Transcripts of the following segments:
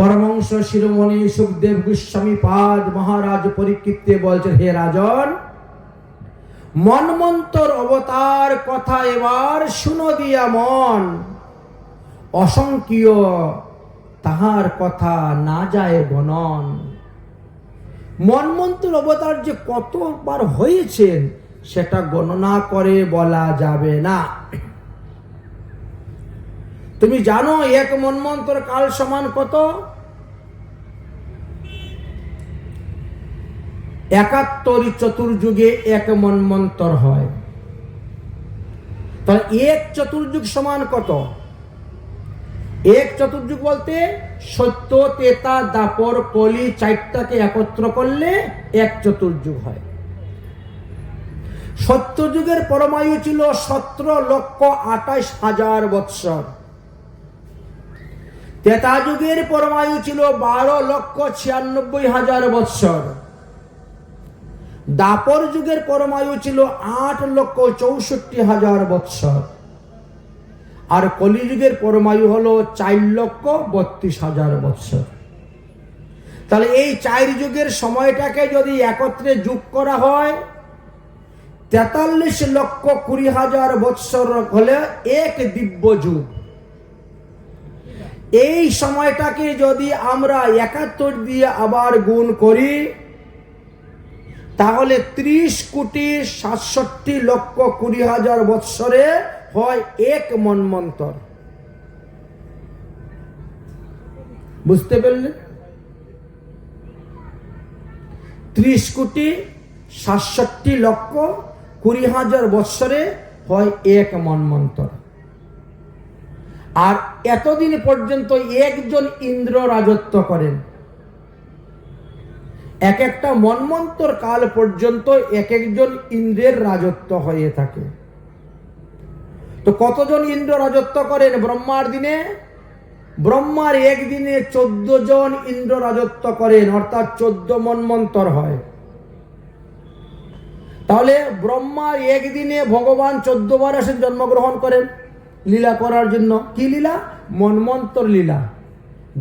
পরমহংস শিরোমণি সুখদেব গোস্বামী পাদ মহারাজ পরীক্ষিতে বলছেন, হে রাজন, মন্বন্তর অবতার কথা এবার শুনো দিয়া মন, অসংখ্য তাহার কথা না যায় গণন। মন্বন্তর অবতার যে কতবার হয়েছেন সেটা গণনা করে বলা যাবে না। তুমি জানো এক মন্বন্তর কাল সমান কত? ৭১ চতুর্যুগে এক মন্বন্তর হয়। তাহলে এক চতুর্যুগ সমান কত? এক চতুর্যুগ বলতে সত্য, তেতা, দাপর, কলি চারটাকে একত্র করলে এক চতুর্যুগ হয়। সত্যযুগের পরমায়ু ছিল ১৭,২৮,০০০ বৎসর। তেতা যুগের পরমায়ু ছিল ১২,৯৬,০০০ বৎসর। দাপর যুগের পরমায়ু ছিল ৮,৬৪,০০০ বৎসর। আর কলিযুগের পরমায়ু হলো 4,৩২,০০০ বৎসর। তাহলে এই 4 যুগের সময়টাকে যদি একত্রে যোগ করা হয় ৪৩,২০,০০০ বৎসর হলে এক দিব্য যুগ। এই সময়টাকে যদি আমরা ৭১ দিয়ে আবার গুণ করি তাহলে ৩০,৬৭,২০,০০০ বৎসরে হয় এক মন্বন্তর। বুঝতে পারলেন? ৩০,৬৭,২০,০০০ বৎসরে হয় এক মন্বন্তর। আর এতদিন পর্যন্ত একজন ইন্দ্র রাজত্ব করেন। এক একটা মন্বন্তর কাল পর্যন্ত এক একজন ইন্দ্রের রাজত্ব হয়ে থাকে। তো কতজন ইন্দ্র রাজত্ব করেন ব্রহ্মার দিনে? ব্রহ্মার একদিনে 14 জন ইন্দ্র রাজত্ব করেন, অর্থাৎ 14 মন্বন্তর হয়। তাহলে ব্রহ্মার একদিনে ভগবান 14 বার আসেন জন্মগ্রহণ করেন লীলা করার জন্য। কি লীলা? মন্বন্তর লীলা।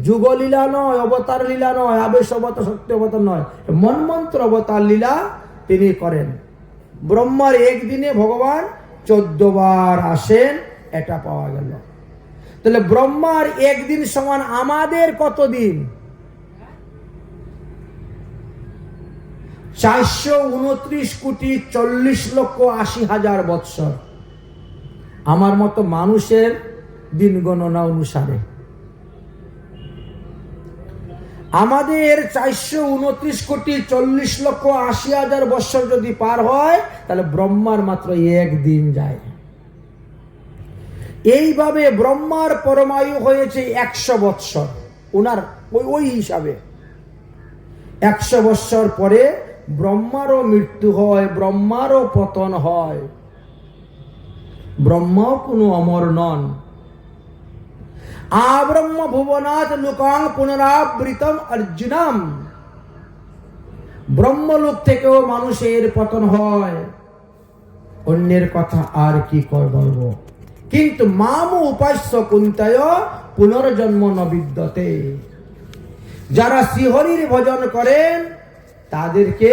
যুগ লীলা নয়, অবতার লীলা নয়, আবেশ অবতার, সত্য অবতার নয়, মন্বন্তর অবতার লীলা তিনি করেন। ব্রহ্মার একদিনে ভগবান 14 বার আসেন, এটা পাওয়া গেল। তাহলে ব্রহ্মার একদিন সমান আমাদের কত দিন? ৪২৯,৪০,৮০,০০০ বৎসর। আমার মতো মানুষের দিন গণনা অনুসারে আমাদের ৪২৯,৪০,৮০,০০০ বৎসর যদি পার হয় তাহলে ব্রহ্মার মাত্র একদিন যায়। এইভাবে ব্রহ্মার পরমায়ু হয়েছে ১০০ বৎসর। ওনার ওই হিসাবে ১০০ বৎসর পরে ব্রহ্মারও মৃত্যু হয়, ব্রহ্মারও পতন হয়। ব্রহ্মাও কোনো অমর নন। আব্রহ্ম ভুবনাথ লোকাং পুনরাবৃতম অর্জুনম। ব্রহ্মলোক থেকেও মানুষের পতন হয়। অন্যের কথা আর কি বলবো। কিন্তু মাম উপাস্য কুন্তয় পুনর্জন্ম ন বিদ্যতে। যারা শ্রীহরির ভজন করেন তাদেরকে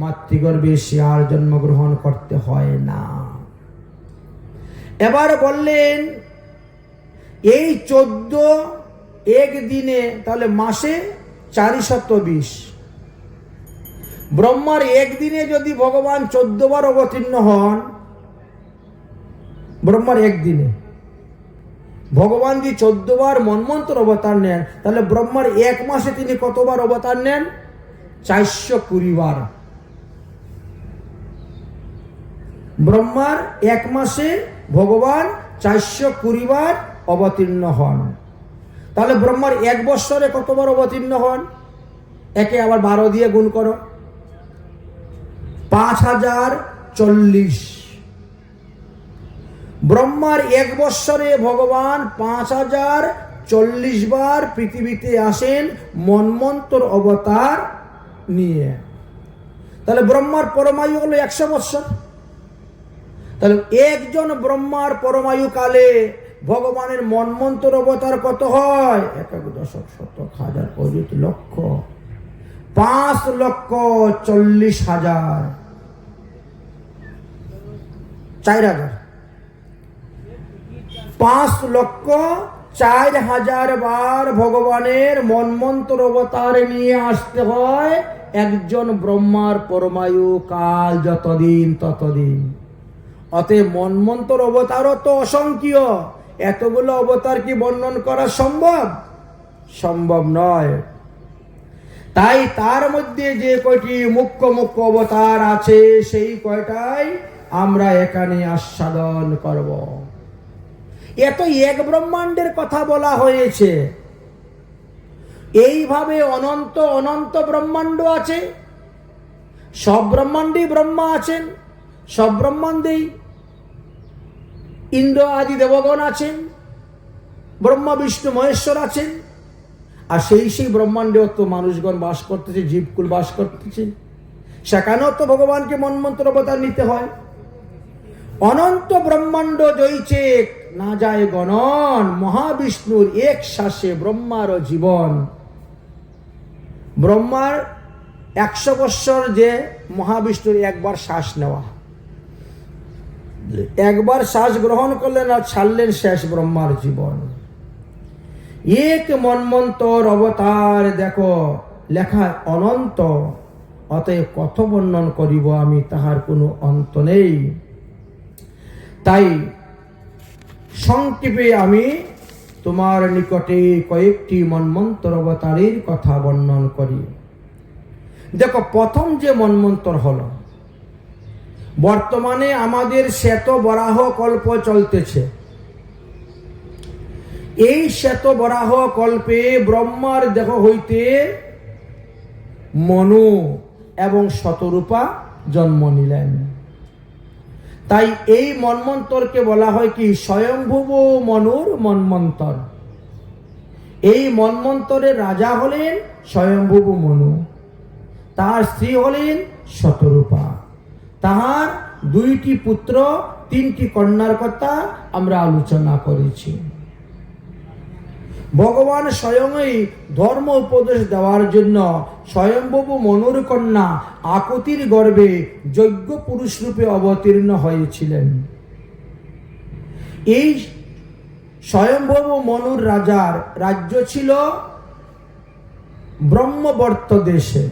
মাতৃগর্ভে সে আর জন্মগ্রহণ করতে হয় না। এবার বললেন এই 14 একদিনে, তাহলে মাসে 420। ব্রহ্মার একদিনে যদি ভগবান 14 বার অবতীর্ণ হন, ব্রহ্মার একদিনে ভগবান যদি 14 বার মন্বন্তর অবতার নেন তাহলে ব্রহ্মার এক মাসে তিনি কতবার অবতার নেন? 420 বার। ব্রহ্মার এক মাসে ভগবান 420 বার অবতীর্ণ হন। তাহলে ব্রহ্মার এক বৎসরে কতবার অবতীর্ণ হন? একে আবার 12 দিয়ে গুণ করো, 5040। ব্রহ্মার এক বৎসরে ভগবান 5040 বার পৃথিবীতে আসেন মন্বন্তর অবতার নিয়ে। তাহলে ব্রহ্মার পরমায়ু হলো 100 বৎসর। তাহলে একজন ব্রহ্মার পরমায়ু কালে ভগবানের মন্বন্তর অবতার কত হয়? 1 দশক শতক হাজার অযুত লক্ষ, 5,40,000, 4,000, 5,04,000 বার ভগবানের মন্বন্তর অবতার নিয়ে আসতে হয় একজন ব্রহ্মার পরমায়ু কাল যতদিন ততদিন। অতএব মন্বন্তর অবতারও তো অসংখ্য, এতগুলো অবতার কি বর্ণন করা সম্ভব? সম্ভব নয়। তাই তার মধ্যে যে কয়টি মুখ্য মুখ্য অবতার আছে সেই কয়টাই আমরা এখানে আস্বাদন করব। এত এক ব্রহ্মাণ্ডের কথা বলা হয়েছে, এইভাবে অনন্ত অনন্ত ব্রহ্মাণ্ড আছে। সব ব্রহ্মাণ্ডেই ব্রহ্মা আছেন, সব ব্রহ্মাণ্ডেই ইন্দ্র আদি দেবগণ আছেন, ব্রহ্মা বিষ্ণু মহেশ্বর আছেন। আর সেই ব্রহ্মাণ্ডেও তো মানুষগণ বাস করতেছে, জীবকুল বাস করতেছে, সেখানেও তো ভগবানকে মন্বন্তর অবতার নিতে হয়। অনন্ত ব্রহ্মাণ্ড জয়ছে না যায় গণন, মহাবিষ্ণুর এক শ্বাসে ব্রহ্মার জীবন। ব্রহ্মার 100 বৎসর যে মহাবিষ্ণুর একবার শ্বাস নেওয়া, একবার শ্বাস গ্রহণ করলেন আর ছাড়লেন, শেষ ব্রহ্মার জীবন। এক মন্বন্তর অবতার দেখো লেখা অনন্ত, অতএব কত বর্ণন করিব আমি, তাহার কোনো অন্ত নেই। তাই সংক্ষেপে আমি তোমার নিকটে কয়েকটি মন্বন্তর অবতারের কথা বর্ণন করি। দেখো, প্রথম যে মন্বন্তর হলো, বর্তমানে আমাদের শ্বেত বরাহ কল্প চলতেছে। এই শ্বেত বরাহ কল্পে ব্রহ্মার দেহ হইতে মনু এবং শতরূপা জন্ম নিলেন। তাই এই মন্বন্তরকে বলা হয় কি? স্বয়ংভুব মনুর মন্বন্তর। এই মন্বন্তরের রাজা হলেন স্বয়ংভুব মনু, তার স্ত্রী হলেন শতরূপা, তাহার 2টি পুত্র 3টি কন্যার কথা আমরা আলোচনা করেছি। ভগবান স্বয়ংই ধর্ম উপদেশ দেওয়ার জন্য স্বয়ংভুব মনুর কন্যা আকুতির গর্ভে যজ্ঞ পুরুষ রূপে অবতীর্ণ হয়েছিলেন। এই স্বয়ংভুব মনুর রাজার রাজ্য ছিল ব্রহ্মবর্ত দেশে,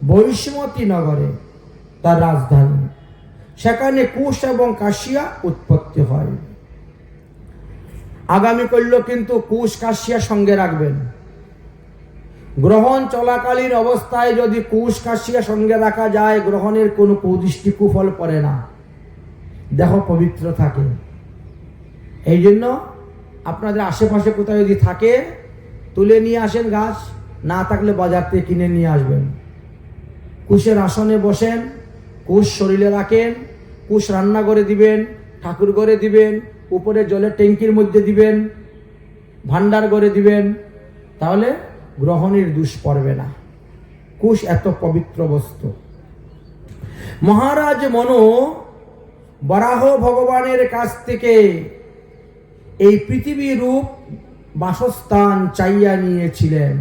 বৈষ্মতী নগরে তার রাজধানী। সেখানে কুশ এবং কাশিয়া উৎপত্তি হয়। আগামী করল কিন্তু কুশ কাশিয়া সঙ্গে রাখবেন। গ্রহণ চলাকালীন অবস্থায় যদি কুশ কাশিয়া সঙ্গে রাখা যায়, গ্রহণের কোনো কুদৃষ্টি কুফল পড়ে না, দেহ পবিত্র থাকে। এই জন্য আপনাদের আশেপাশে কোথাও যদি থাকে তুলে নিয়ে আসেন গাছ, না থাকলে বাজার থেকে কিনে নিয়ে আসবেন। কুশের আসনে বসেন, কুশ শরীরে রাখেন, কুশ রান্না করে দিবেন, ঠাকুর করে দিবেন, উপরে জলের ট্যাঙ্কির মধ্যে দিবেন, ভান্ডার করে দিবেন, তাহলে গ্রহণের দোষ পড়বে না। কুশ এত পবিত্র বস্তু। মহারাজ মনু বরাহ ভগবানের কাছ থেকে এই পৃথিবী রূপ বাসস্থান চাইয়া নিয়েছিলেন।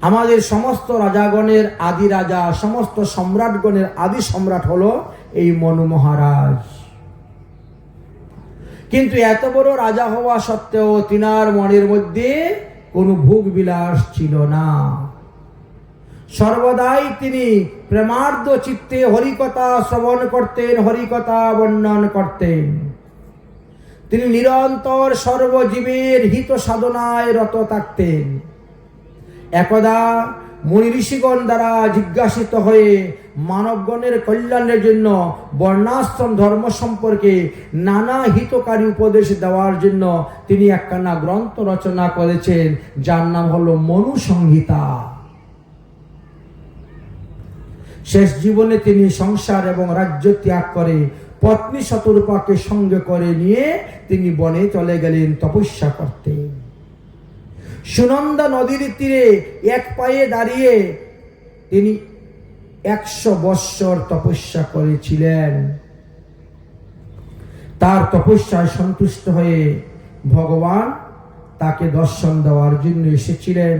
আমাদের সমস্ত রাজাগণের আদি রাজা, সমস্ত সম্রাটগণের আদি সম্রাট হলো এই মনু মহারাজ। কিন্তু এত বড় রাজা হওয়া সত্ত্বেও তিনার মনের মধ্যে কোনো ভোগ বিলাস ছিল না। সর্বদাই তিনি প্রেমার্দ্র চিত্তে হরিকথা শ্রবণ করতেন, হরিকথা বর্ণন করতেন। তিনি নিরন্তর সর্বজীবের হিত সাধনায় রত থাকতেন। একদা মুনি ঋষিগণ দ্বারা জিজ্ঞাসিত হয়ে মানবগণের কল্যাণের জন্য বর্ণাশ্রম ধর্ম সম্পর্কে নানা হিতকারী উপদেশ দেওয়ার জন্য তিনি একখানা গ্রন্থ রচনা করেছেন, যার নাম হলো মনু সংহিতা। শেষ জীবনে তিনি সংসার এবং রাজ্য ত্যাগ করে পত্নী শতরূপাকে সঙ্গে করে নিয়ে তিনি বনে চলে গেলেন তপস্যা করতে। সুনন্দা নদীর তীরে এক পায়ে দাঁড়িয়ে তিনি 100 বৎসর তপস্যা করেছিলেন। তার তপস্যায় সন্তুষ্ট হয়ে ভগবান তাকে দর্শন দেওয়ার জন্য এসেছিলেন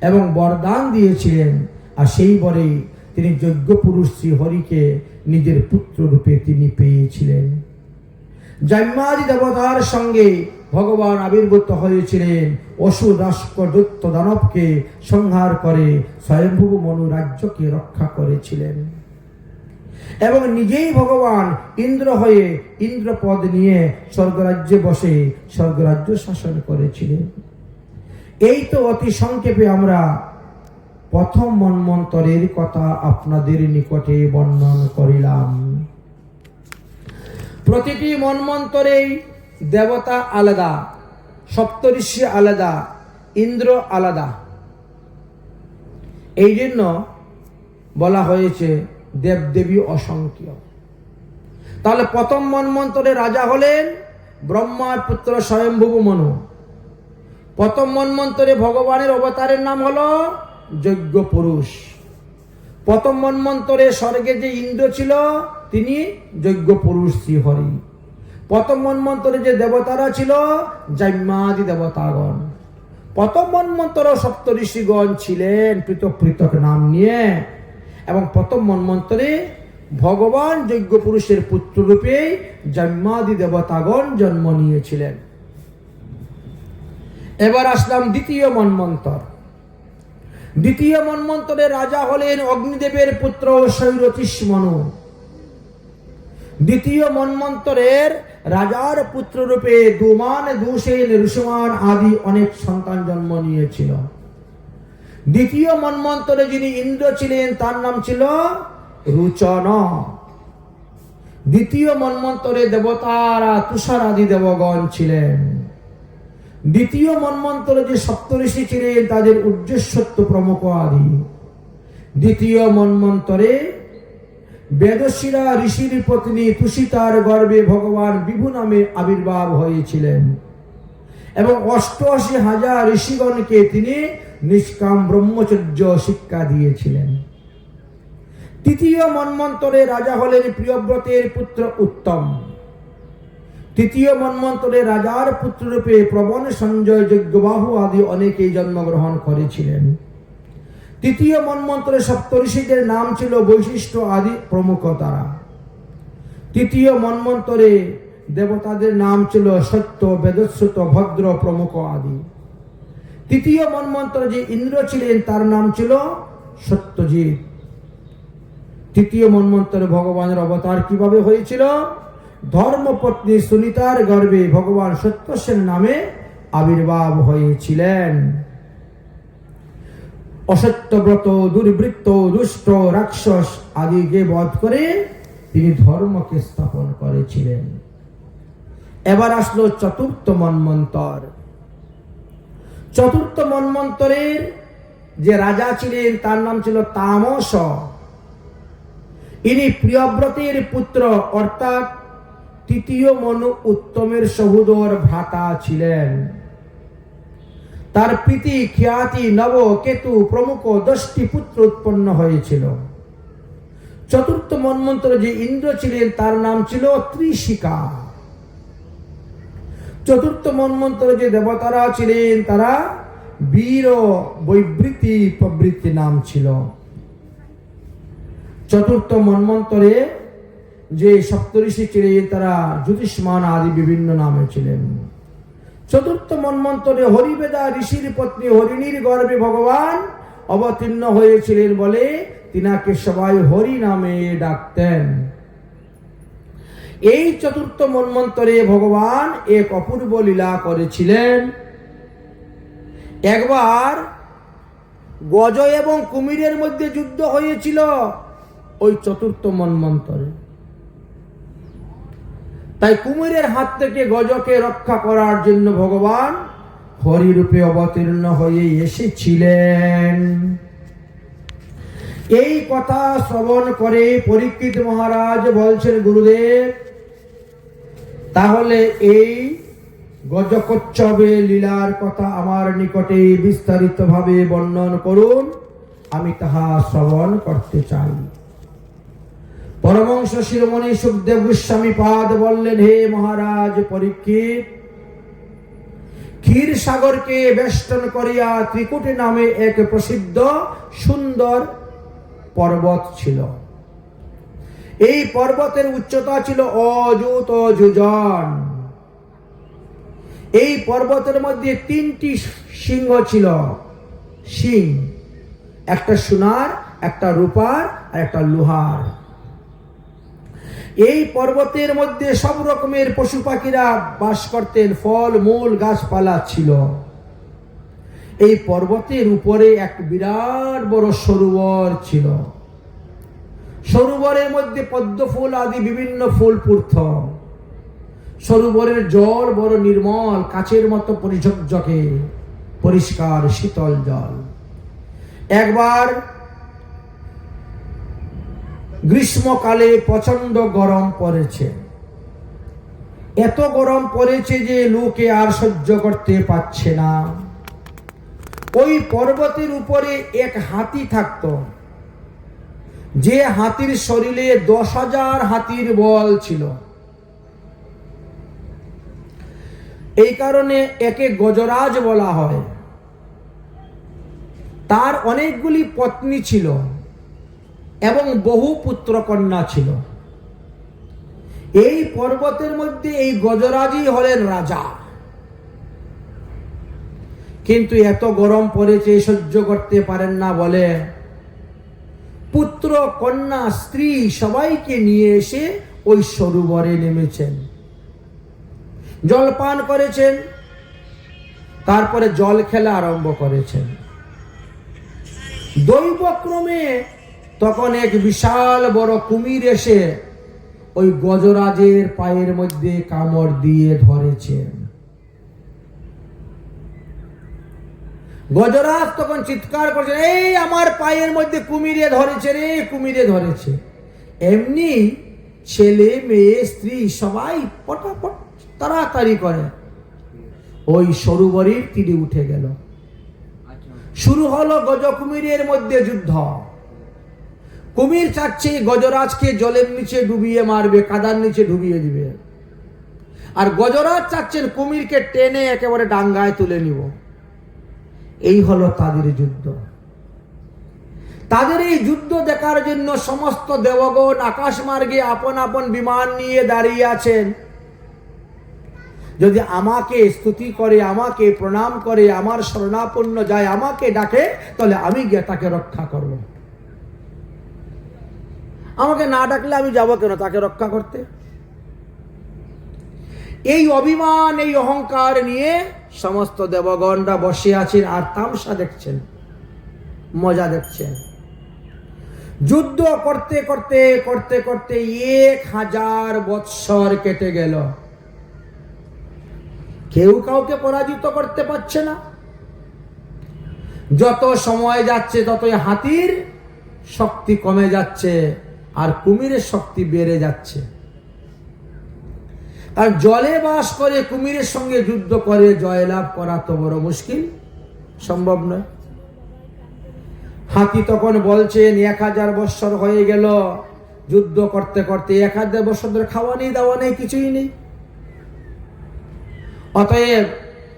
এবং বরদান দিয়েছিলেন। আর সেই বরে তিনি যজ্ঞ পুরুষ শ্রী হরিকে নিজের পুত্র রূপে তিনি পেয়েছিলেন। জাম্যাদি দেবতার সঙ্গে ভগবান আবির্ভূত হয়েছিলেন, অসুর রাষ্ট্র দৈত্য দানবকে সংহার করে স্বয়ম্ভু মনু রাজ্যকে রক্ষা করেছিলেন এবং নিজেই ভগবান ইন্দ্র হয়ে ইন্দ্রপদ নিয়ে স্বর্গরাজ্যে বসে স্বর্গরাজ্য শাসন করেছিলেন। এই তো অতি সংক্ষেপে আমরা প্রথম মন্বন্তরের কথা আপনাদের নিকটে বর্ণন করিলাম। প্রতিটি মন্বন্তরেই দেবতা আলাদা, সপ্তর্ষি আলাদা, ইন্দ্র আলাদা। এই জন্য বলা হয়েছে দেবদেবী অসংখ্য। তাহলে প্রথম মন্বন্তরে রাজা হলেন ব্রহ্মার পুত্র স্বয়ম্ভু মনু। প্রথম মন্বন্তরে ভগবানের অবতারের নাম হলো যজ্ঞ পুরুষ। প্রথম মন্বন্তরে স্বর্গে যে ইন্দ্র ছিল তিনি যজ্ঞ পুরুষ শ্রীহরি। প্রথম মন্বন্তরে যে দেবতারা ছিল জাম্যাদি দেবতাগণ। প্রথম মন্বন্তর সপ্তর্ষিগণ ছিলেন পৃথক পৃথক নাম নিয়ে এবং প্রথম মন্বন্তরে ভগবান যজ্ঞ পুরুষের পুত্র রূপে জাম্যাদি দেবতাগণ জন্ম নিয়েছিলেন। এবার আসলাম দ্বিতীয় মন্বন্তর। দ্বিতীয় মন্বন্তরে রাজা হলেন অগ্নিদেবের পুত্র সৈরথিষ মনু। দ্বিতীয় মন্বন্তরের রাজার পুত্র রূপে দুমান, দুসেন, ঋষমান আদি অনেক সন্তান জন্ম নিয়েছিল। দ্বিতীয় মন্বন্তরে যিনি ইন্দ্র ছিলেন তার নাম ছিল রুচন। দ্বিতীয় মন্বন্তরে দেবতারা তুষার আদি দেবগণ ছিলেন। দ্বিতীয় মন্বন্তরে যে সপ্তর্ষি ছিলেন তাদের উজ্জ্বসত্ব প্রমুখ আদি। দ্বিতীয় মন্বন্তরে বেদশিরা ঋষির পত্নী তুষিতার গর্ভে ভগবান বিভু নামে আবির্ভাব হয়েছিলেন এবং ৮৮,০০০ ঋষিগণকে তিনি নিষ্কাম ব্রহ্মচর্য শিক্ষা দিয়েছিলেন। তৃতীয় মন্বন্তরে রাজা হলেন প্রিয়ব্রতের পুত্র উত্তম। তৃতীয় মন্বন্তরে রাজার পুত্ররূপে প্রবণ, সঞ্জয়, যজ্ঞবাহু আদি অনেকেই জন্মগ্রহণ করেছিলেন। তৃতীয় মন্বন্তরে সপ্তর্ষিদের নাম ছিল বৈশিষ্ট্য আদি প্রমুখ তারা। তৃতীয় মন্বন্তরে দেবতাদের নাম ছিল সত্য, বেদশ্রুত, ভদ্র প্রমুখ আদি। তৃতীয় মন্বন্তরে যে ইন্দ্র ছিলেন তার নাম ছিল সত্যজিৎ। তৃতীয় মন্বন্তরে ভগবানের অবতার কিভাবে হয়েছিল? ধর্মপত্নী সুনিতার গর্ভে ভগবান সত্যসেন নামে আবির্ভাব হয়েছিলেন। অসত্যব্রত, দুর্বৃত্ত, দুষ্ট, রাক্ষস আদিকে বধ করে তিনি ধর্মকে স্থাপন করেছিলেন। এবার আসলো চতুর্থ মন্বন্তর। চতুর্থ মন্বন্তরের যে রাজা ছিলেন তার নাম ছিল তামস। ইনি প্রিয়ব্রতের পুত্র অর্থাৎ তৃতীয় মনু উত্তমের সহোদর ভ্রাতা ছিলেন। তার প্রীতি, খ্যাতি, নব, কেতু প্রমুখ 10টি পুত্র উৎপন্ন হয়েছিল। চতুর্থ মন্বন্তরে যে ইন্দ্র ছিলেন তার নাম ছিল ত্রিশিকা। চতুর্থ মন্বন্তরে যে দেবতারা ছিলেন তারা বীর, বৈবৃতি প্রভৃতি নাম ছিল। চতুর্থ মন্বন্তরে যে সপ্তর্ষি ছিলেন তারা জ্যোতিষ্মান আদি বিভিন্ন নামে ছিলেন। চতুর্থ মন্বন্তরে হরিবেদা ঋষির পত্নী হরিণীর গর্ভে ভগবান অবতীর্ণ হয়েছিলেন বলে তিনাকে সবাই হরি নামে ডাকতেন। এই চতুর্থ মন্বন্তরে ভগবান এক অপূর্ব লীলা করেছিলেন। একবার গজ এবং কুমিরের মধ্যে যুদ্ধ হয়েছিল ওই চতুর্থ মন্বন্তরে। তাই কুমিরের হাত থেকে গজকে রক্ষা করার জন্য ভগবান হরিরূপে অবতীর্ণ হয়ে এসেছিলেন। এই কথা শ্রবণ করে পরীক্ষিত মহারাজ বলছেন, গুরুদেব তাহলে এই গজকোৎসবে লীলার কথা আমার নিকটে বিস্তারিত ভাবে বর্ণন করুন, আমি তাহা শ্রবণ করতে চাই। পরমহংস শিরোমণি সুখদেব গোস্বামী পাদ বললেন, হে মহারাজ পরীক্ষিত, ক্ষীর সাগরকে বেষ্টন করিয়া ত্রিকুটি নামে এক প্রসিদ্ধ সুন্দর পর্বত ছিল। এই পর্বতের উচ্চতা ছিল অযুত যোজন। এই পর্বতের মধ্যে 3টি সিংহ ছিল। সিং, একটা সোনার, একটা রূপার আর একটা লোহার। এই পর্বতের মধ্যে সব রকমের পশু পাখিরা বাস করতেন, ফল মূল গাছপালা ছিল। এই পর্বতের উপরে এক বিরাট বড় সরোবর ছিল। সরোবরের মধ্যে পদ্ম ফুল আদি বিভিন্ন ফুল ফুটত। সরোবরের জল বড় নির্মল, কাচের মতো পরিঝকঝকে পরিষ্কার শীতল জল। একবার গ্রীষ্মকালে প্রচন্ড গরম পড়েছে। এত গরম পড়েছে যে লোকে আর সহ্য করতে পারছে না। ওই পর্বতের উপরে এক হাতি থাকতো, যে হাতির শরীরে 10,000 হাতির বল ছিল। এই কারণে একে গজরাজ বলা হয়। তার অনেকগুলি পত্নী ছিল এবং বহু পুত্র কন্যা ছিল। এই পর্বতের মধ্যে এই গজরাজই হলেন রাজা। কিন্তু এত গরম পড়েছে, সহ্য করতে পারেন না বলে পুত্র কন্যা স্ত্রী সবাইকে নিয়ে এসে ওই সরোবরে নেমেছেন, জলপান করেছেন, তারপরে জল খেলা আরম্ভ করেছেন। দৈবক্রমে তখন এক বিশাল বড় কুমির এসে ওই গজরাজের পায়ের মধ্যে কামড় দিয়ে ধরেছেন। গজরাজ তখন চিৎকার করছেন, এই আমার পায়ের মধ্যে কুমিরে ধরেছে রে, কুমিরে ধরেছে। এমনি ছেলে মেয়ে স্ত্রী সবাই পটাপট তাড়াতাড়ি করে ওই সরোবরের তীরে উঠে গেল। শুরু হলো গজ কুমিরের মধ্যে যুদ্ধ। কুমির চাচ্ছে গজরাজকে জলের নিচে ডুবিয়ে মারবে, কাদার নিচে ডুবিয়ে দিবে। আর গজরাজ চাচ্ছেন কুমিরকে টেনে একেবারে ডাঙ্গায় তুলে নিব। এই হলো তাদের যুদ্ধ। তাদের এই যুদ্ধ দেখার জন্য সমস্ত দেবগণ আকাশ মার্গে আপন আপন বিমান নিয়ে দাঁড়িয়ে আছেন। যদি আমাকে স্তুতি করে, আমাকে প্রণাম করে, আমার শরণাপন্ন যায়, আমাকে ডাকে, তাহলে আমি গিয়ে তাকে রক্ষা করব। আমাকে না ডাকলে আমি যাব কেন তাকে রক্ষা করতে? এই অভিমান, এই অহংকার নিয়ে সমস্ত দেবগণরা বসে আছেন আর তামসা দেখছেন, মজা দেখছেন। যুদ্ধ করতে করতে করতে করতে 1000 বৎসর কেটে গেল। কেউ কাউকে পরাজিত করতে পারছে না। যত সময় যাচ্ছে ততই হাতির শক্তি কমে যাচ্ছে আর কুমিরের শক্তি বেড়ে যাচ্ছে। আর জলে বাস করে কুমিরের সঙ্গে যুদ্ধ করে জয়লাভ করা তো বড় মুশকিল, সম্ভব নয়। হাতি তখন বলছেন 1000 বৎসর হয়ে গেল যুদ্ধ করতে করতে, 1000 বৎসর ধরে খাওয়া নেই, দাওয়া নেই, কিছুই নেই। অতএব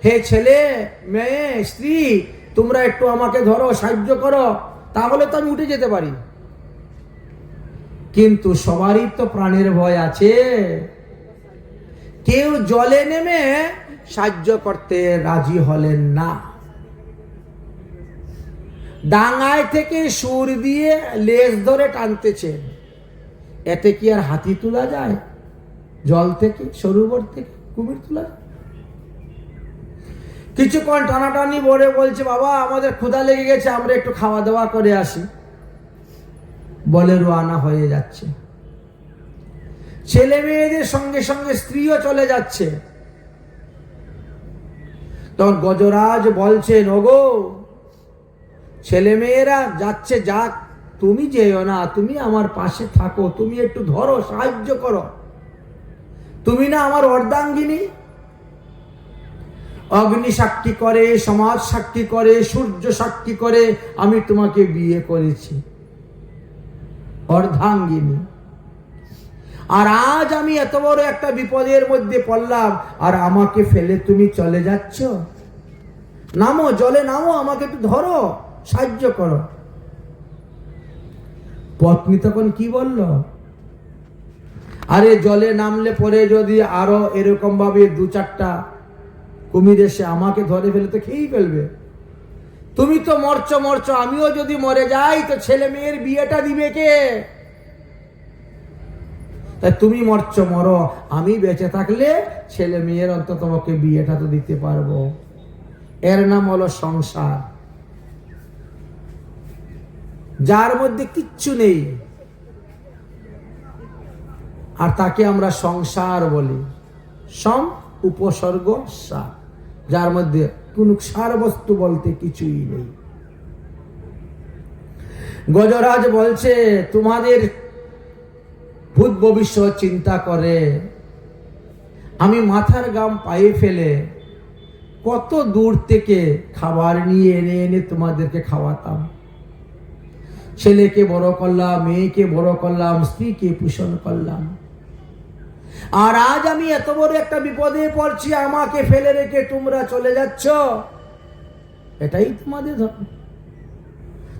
হে ছেলে মেয়ে স্ত্রী, তোমরা একটু আমাকে ধরো, সাহায্য করো, তাহলে তো আমি উঠে যেতে পারি। কিন্তু সবারই তো প্রাণের ভয় আছে। কেউ জলে নেমে সাহায্য করতে রাজি হলেন না। ডাঙায় থেকে সুর দিয়ে লেজ ধরে টানতেছেন। এতে কি আর হাতি তোলা যায়? জল থেকে, সরোবর থেকে কুমির তোলা যায়? কিছুক্ষণ টানাটানি বলে বলছে, বাবা আমাদের ক্ষুধা লেগে গেছে, আমরা একটু খাওয়া দাওয়া করে আসি। বলে রওনা হয়ে যাচ্ছে। ছেলে মেয়েদের সঙ্গে সঙ্গে স্ত্রীও চলে যাচ্ছে। তখন গজরাজ বলছেন, ওগো ছেলে মেয়েরা যাচ্ছে যাক, তুমি যেও না, তুমি আমার পাশে থাকো, তুমি একটু ধরো, সাহায্য করো। তুমি না আমার অর্ধাঙ্গিনী? অগ্নি সাক্ষী করে, সমাজ সাক্ষী করে, সূর্য সাক্ষী করে আমি তোমাকে বিয়ে করেছি, অর্ধাঙ্গিনী। আর আজ আমি এত বড় একটা বিপদের মধ্যে পড়লাম, আর আমাকে ফেলে তুমি চলে যাচ্ছ। নামো, জলে নামো, আমাকে একটু ধরো, সাহায্য করো। পত্নী তখন কি বলল? আরে জলে নামলে পরে যদি আরো এরকম ভাবে 2-4টা কুমির এসে আমাকে ধরে ফেলে তো খেয়েই ফেলবে। তুমি তো মরছো, আমিও যদি মরে যাই তো ছেলে মেয়ের বিয়েটা দিবে কে? তাই তুমি মরছো, মরো, আমি বেঁচে থাকলে ছেলে মেয়ের অন্তত তোমাকে বিয়েটা তো দিতে পারবো। এর নাম হলো সংসার, যার মধ্যে কিচ্ছু নেই আর তাকে আমরা সংসার বলি। সম উপসর্গ সার, যার মধ্যে কোন সার বস্তু বলতে কিছুই নেই। গজরাজ বলছে তোমাদের ভূত ভবিষ্যৎ চিন্তা করে আমি মাথার গাম পায়ে ফেলে কত দূর থেকে খাবার নিয়ে এনে এনে তোমাদেরকে খাওয়াতাম। ছেলেকে বড় করলাম, মেয়েকে বড় করলাম, স্ত্রীকে পোষণ করলাম, আর আজ আমি এত বড় একটা বিপদে পড়ছি, আমাকে ফেলে রেখে তোমরা চলে যাচ্ছ। এটাই তোমাদের ধর্ম।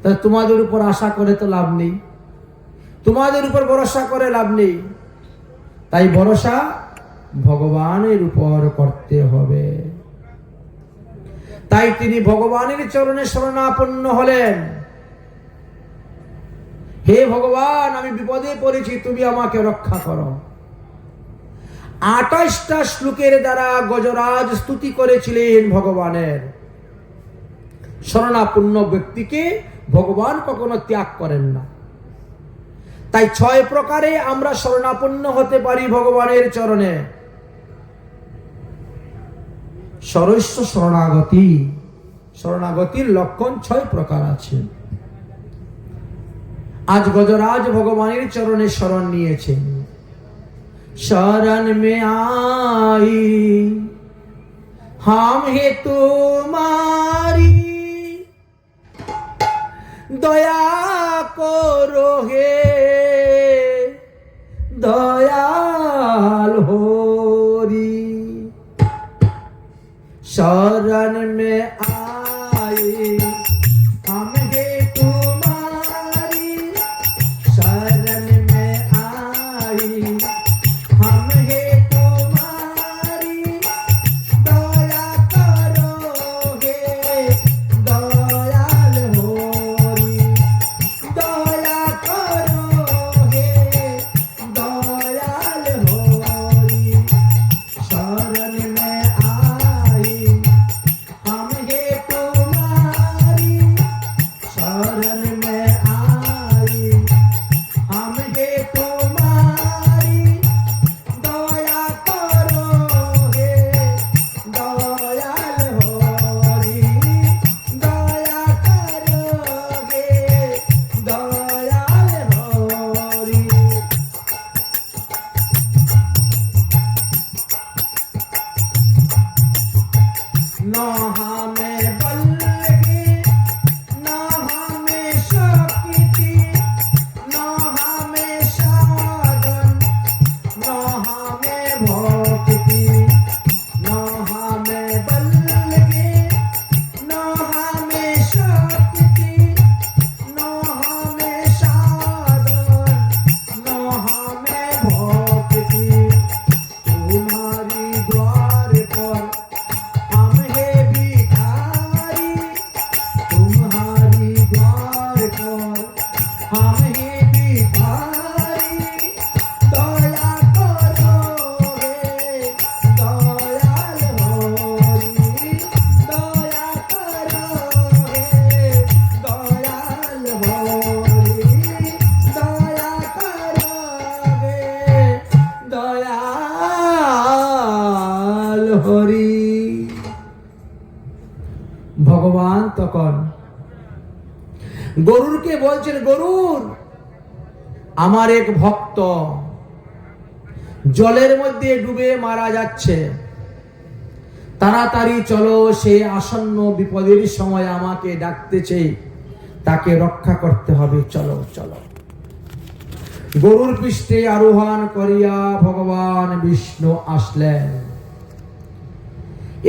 তাহলে তোমাদের উপর আশা করে তো লাভ নেই, তোমাদের উপর ভরসা করে লাভ নেই। তাই ভরসা ভগবানের উপর করতে হবে। তাই তিনি ভগবানের চরণে শরণাপন্ন হলেন। হে ভগবান, আমি বিপদে পড়েছি, তুমি আমাকে রক্ষা করো। 28টা শ্লোকের দ্বারা গজরাজ স্তুতি করেছিলেন ভগবানের। শরণাপন্ন ব্যক্তিকে ভগবান কখনো ত্যাগ করেন না। তাই 6 প্রকারে আমরা শরণাপন্ন হতে পারি ভগবানের চরণে। সরস্ব শরণাগতি, শরণাগতির লক্ষণ 6 প্রকার আছে। আজ গজরাজ ভগবানের চরণে শরণ নিয়েছেন। शरण में आई हम है तुम्हारी, दया करो हे दयाल होरी। शरण में आई हम है तुम्हारी, शरण में आई हम है तुम्हारी, दया करो हे दयाल होरी, दया करो हे दयाल होरी। शरण में आई हम है तुम्हारी, शरण में आई हम है तुम्हारी, दया करो हे दयाल होरी, दया करो हे दयाल होरी। न हमें बल लगे, न हमें शक्ति, न हमें साधन, न हमें भक्ति, न हमें बल लगे, न हमें शक्ति, न हमें साधन, न हमें भक्ति। तुम्हारी द्वार पर हम है भिखारी, तुम्हारी द्वार पर हम है भिखारी, दया करो हे दयाल होरी, दया करो हे दयाल होरी, दया करो हे दयाल होरी। ভগবান তখন গরুরকে বলছেন, গরুর আমার এক ভক্ত জলের মধ্যে ডুবে মারা যাচ্ছে, তাড়াতাড়ি চলো, সে আসন্ন বিপদের সময় আমাকে ডাকতেছে, তাকে রক্ষা করতে হবে, চলো চলো। গরুর পৃষ্ঠে আরোহণ করিয়া ভগবান বিষ্ণু আসলেন।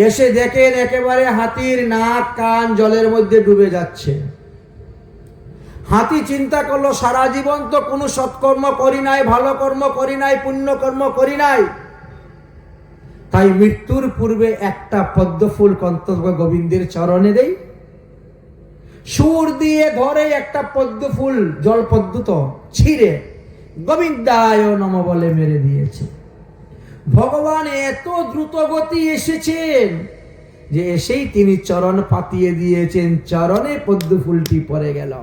এসে দেখেন একেবারে হাতির নাক কান জলের মধ্যে ডুবে যাচ্ছে। হাতি চিন্তা করলো, সারা জীবন তো কোনো সৎকর্ম করি নাই, ভালো কর্ম করি নাই, পুণ্যকর্ম করি নাই, তাই মৃত্যুর পূর্বে একটা পদ্মফুল কন্তর্প গোবিন্দের চরণে দেই। সুর দিয়ে ধরে একটা পদ্মফুল জল পদ্মত ছিঁড়ে গোবিন্দায় নম বলে মেরে দিয়েছে। ভগবান এত দ্রুত গতি এসেছেন যে এসেই তিনি চরণ পাতিয়ে দিয়েছেন, চরণে পদ্মফুলটি পড়ে গেল।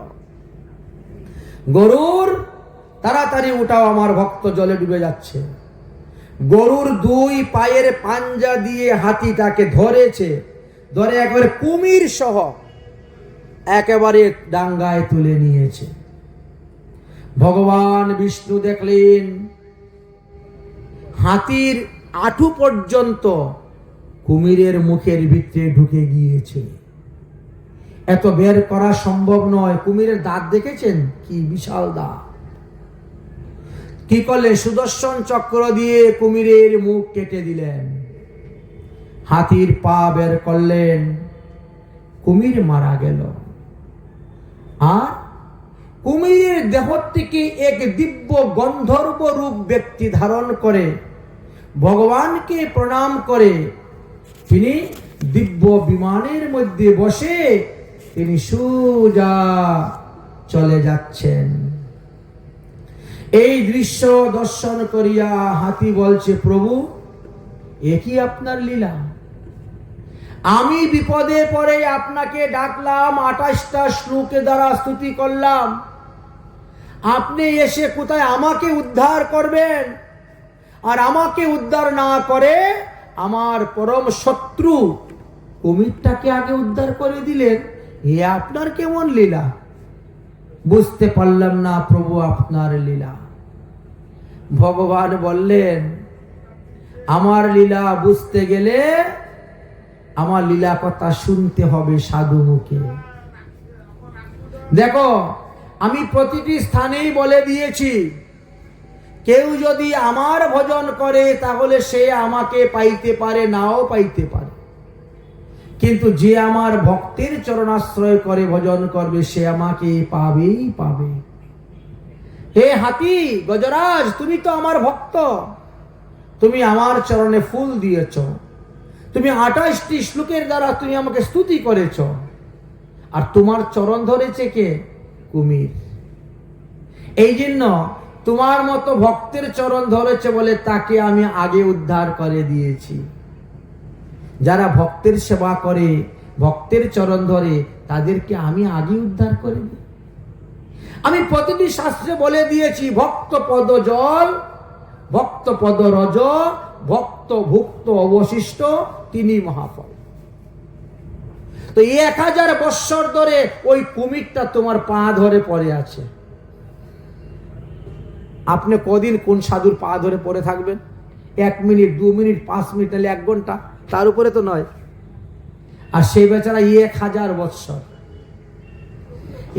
গরুর তাড়াতাড়ি উঠাও, আমার ভক্ত জলে ডুবে যাচ্ছে। গরুর দুই পায়ের পাঞ্জা দিয়ে হাতিটাকে ধরেছে, ধরে একেবারে কুমির সহ একেবারে ডাঙ্গায় তুলে নিয়েছে। ভগবান বিষ্ণু দেখলেন হাতির আঁটু পর্যন্ত কুমিরের মুখের ভিতরে ঢুকে গিয়েছে। এত বের করা সম্ভব নয়। কুমিরের দাঁত দেখেছেন? কি বিশাল দাঁত। কি করলে? সুদর্শন চক্র দিয়ে কুমিরের মুখ কেটে দিলেন। হাতির পা বের করলেন, কুমির মারা গেল। আর কুমিরের দেহ থেকে এক দিব্য গন্ধর্ব রূপ ব্যক্তি ধারণ করে ভগবানকে প্রণাম করে তিনি দিব্য বিমানের মধ্যে বসে তিনি সোজা চলে যাচ্ছেন। এই দৃশ্য দর্শন করিয়া হাতি বলছে, প্রভু এ কি আপনার লীলা? আমি বিপদে পড়ে আপনাকে ডাকলাম, 28টা শ্লোকের দ্বারা স্তুতি করলাম, আপনি এসে কোথায় আমাকে উদ্ধার করবেন? আর আমাকে উদ্ধার না করে আমার পরম শত্রু কুমিরটাকে আগে উদ্ধার করে দিলেন। এ আপনার কেমন লীলা? বুঝতে পারলাম না প্রভু আপনার লীলা। ভগবান বললেন, আমার লীলা বুঝতে গেলে আমার লীলা কথা শুনতে হবে সাধু মুখে। দেখো, আমি প্রতিটি স্থানেই বলে দিয়েছি, কেউ যদি আমার ভজন করে তাহলে সে আমাকে পাইতে পারে, নাও পাইতে পারে, কিন্তু যে আমার ভক্তের চরণাশ্রয় করে ভজন করবে সে আমাকে পাবেই পাবে। হে হাতি গজরাজ, তুমি তো আমার ভক্ত, তুমি আমার চরণে ফুল দিয়েছ, তুমি 28টি শ্লোকের দ্বারা তুমি আমাকে স্তুতি করেছ, আর তোমার চরণ ধরেছে কে? কুমির। এই জন্য তোমার মতো ভক্তের চরণ ধরেছে বলে তাকে আমি আগে উদ্ধার করে দিয়েছি। যারা ভক্তের সেবা করে, ভক্তের চরণ ধরে, তাদেরকে আমি আগে উদ্ধার করে দিই। আমি প্রতিটি শাস্ত্রে বলে দিয়েছি, ভক্ত পদ জল, ভক্ত পদ রজ, ভক্ত ভুক্ত অবশিষ্ট, তিনি মহাফল। তো 1000 বৎসর ধরে ওই কুমিরটা তোমার পা ধরে পড়ে আছে। আপনি কদিন কোন সাধুর পা ধরে পড়ে থাকবেন? 1 মিনিট, 2 মিনিট, 5 মিনিট, তাহলে 1 ঘন্টা, তার উপরে তো নয়। আর সেই বেচারা 1000 বৎসর,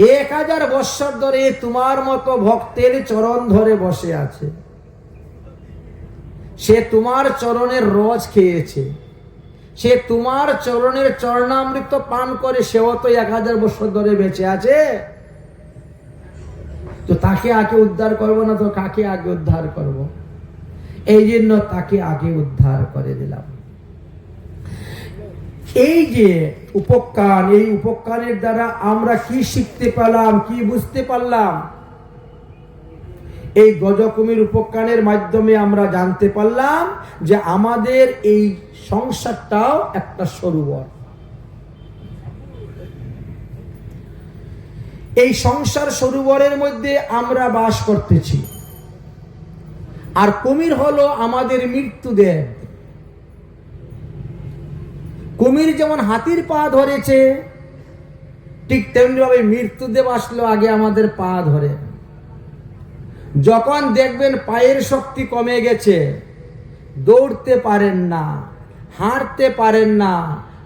1000 বৎসর ধরে তোমার মতো ভক্তের চরণ ধরে বসে আছে। সে তোমার চরণের রস খেয়েছে, সে তোমার চরণের চরণামৃত পান করে, সেও তো 1000 বছর ধরে বেঁচে আছে। তো তাকে আগে উদ্ধার করবো না তো কাকে আগে উদ্ধার করব? এই জন্য তাকে আগে উদ্ধার করে দিলাম। এই যে উপকার, এই উপকারের দ্বারা আমরা কি শিখতে পেলাম, কি বুঝতে পারলাম? এই গজকুমির উপকারের মাধ্যমে আমরা জানতে পারলাম যে আমাদের এই সংসারটাও একটা সরোবর। এই সংসার সরোবরের মধ্যে আমরা বাস করতেছি। আর কুমির হলো আমাদের মৃত্যুদেব। কুমির যেমন হাতির পা ধরেছে, ঠিক তেমনি ভাবে মৃত্যুদেব আসলো আগে আমাদের পা ধরে। যখন দেখবেন পায়ের শক্তি কমে গেছে, দৌড়তে পারেন না, হাঁটতে পারেন না,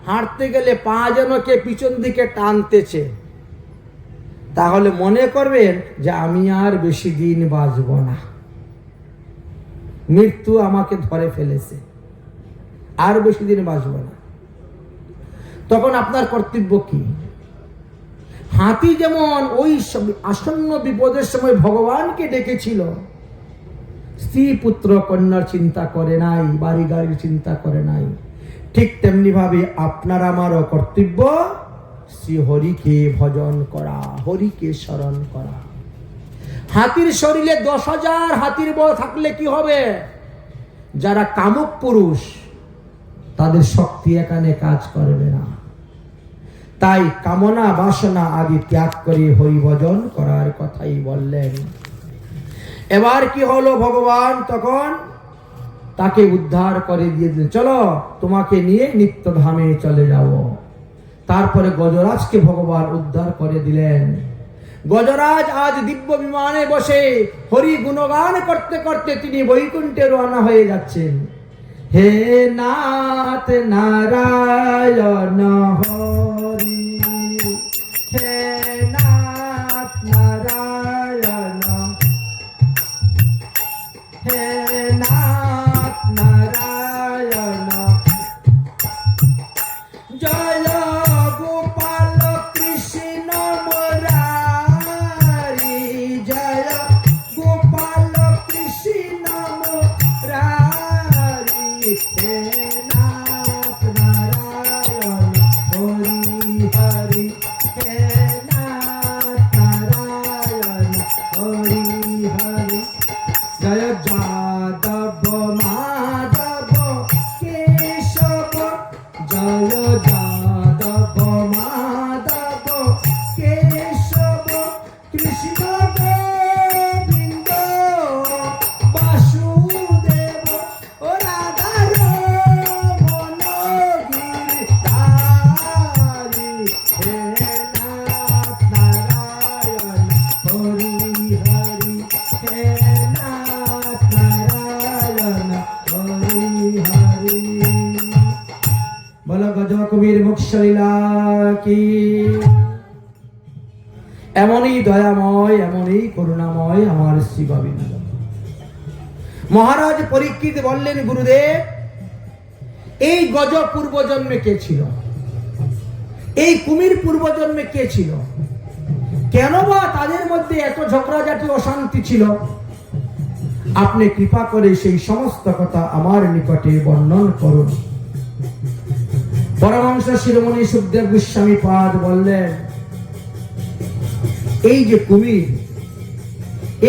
হাঁটতে গেলে পা যেন কে পিছন দিকে টানতেছে, তাহলে মনে করবেন যে আমি আর বেশি দিন বাঁচব না, মৃত্যু আমাকে ধরে ফেলেছে, আর বেশি দিন বাঁচব না। তখন আপনার কর্তব্য কি? হাতি যেমন ওই আসন্ন বিপদের সময় ভগবানকে ডেকেছিল, স্ত্রী পুত্র কন্যার চিন্তা করে নাই, বাড়ি গাড়ির চিন্তা করে নাই, ঠিক তেমনি ভাবে আপনার আমারও কর্তব্য শ্রী হরিকে ভজন করা, হরিকে স্মরণ করা। হাতির শরীরে 10,000 হাতির বল থাকলে কি হবে? যারা কামুক পুরুষ তাদের শক্তি এখানে কাজ করবে না। তাই কামনা বাসনা আদি ত্যাগ করে হরি ভজন করার কথাই বললেন। এবার কি হলো? ভগবান তখন তাকে উদ্ধার করে দিয়ে দিলেন, চলো তোমাকে নিয়ে নিত্যধামে চলে যাও। তারপরে গজরাজকে ভগবান উদ্ধার করে দিলেন। গজরাজ আজ দিব্য বিমানে বসে হরি গুণগান করতে করতে তিনি বৈকুণ্ঠে রওনা হয়ে যাচ্ছেন। হে নাথ নারায়ণ হরি, হে নাথ নারায়ণ, হে নাথ নারায়ণ, জয় গোপাল কৃষ্ণ মুরারি, জয় গোপাল কৃষ্ণ মুরারি, হে নাথ নারায়ণ হরি হরি, হে নাথ নারায়ণ হরি হরি, জয় যাদব মাধব কেশব, জয় যাদব মাধব কেশব, কৃষ্ণ গোবিন্দ বাসুদেব, ও রাধা রমণ গিরিধারি, হে নাথ নারায়ণ হরি হরি, হে নাথ নারায়ণ হরি হরি। বলো গজ কবির মুখলীলা কি! এমনই দয়াময়, এমনই করুণাময় আমার শ্রী গোবিন্দ। মহারাজ পরীক্ষিত বললেন, গুরুদেব এই গজ পূর্বজন্মে কে ছিল? এই কুমির পূর্বজন্মে কে ছিল? কেন বা তাদের মধ্যে এত ঝগড়াঝাটি অশান্তি ছিল? আপনি কৃপা করে সেই সমস্ত কথা আমার নিকটে বর্ণন করুন। পরমহংস শিরোমণি সুখদেব গোস্বামী পাদ বললেন, এই যে কুমির,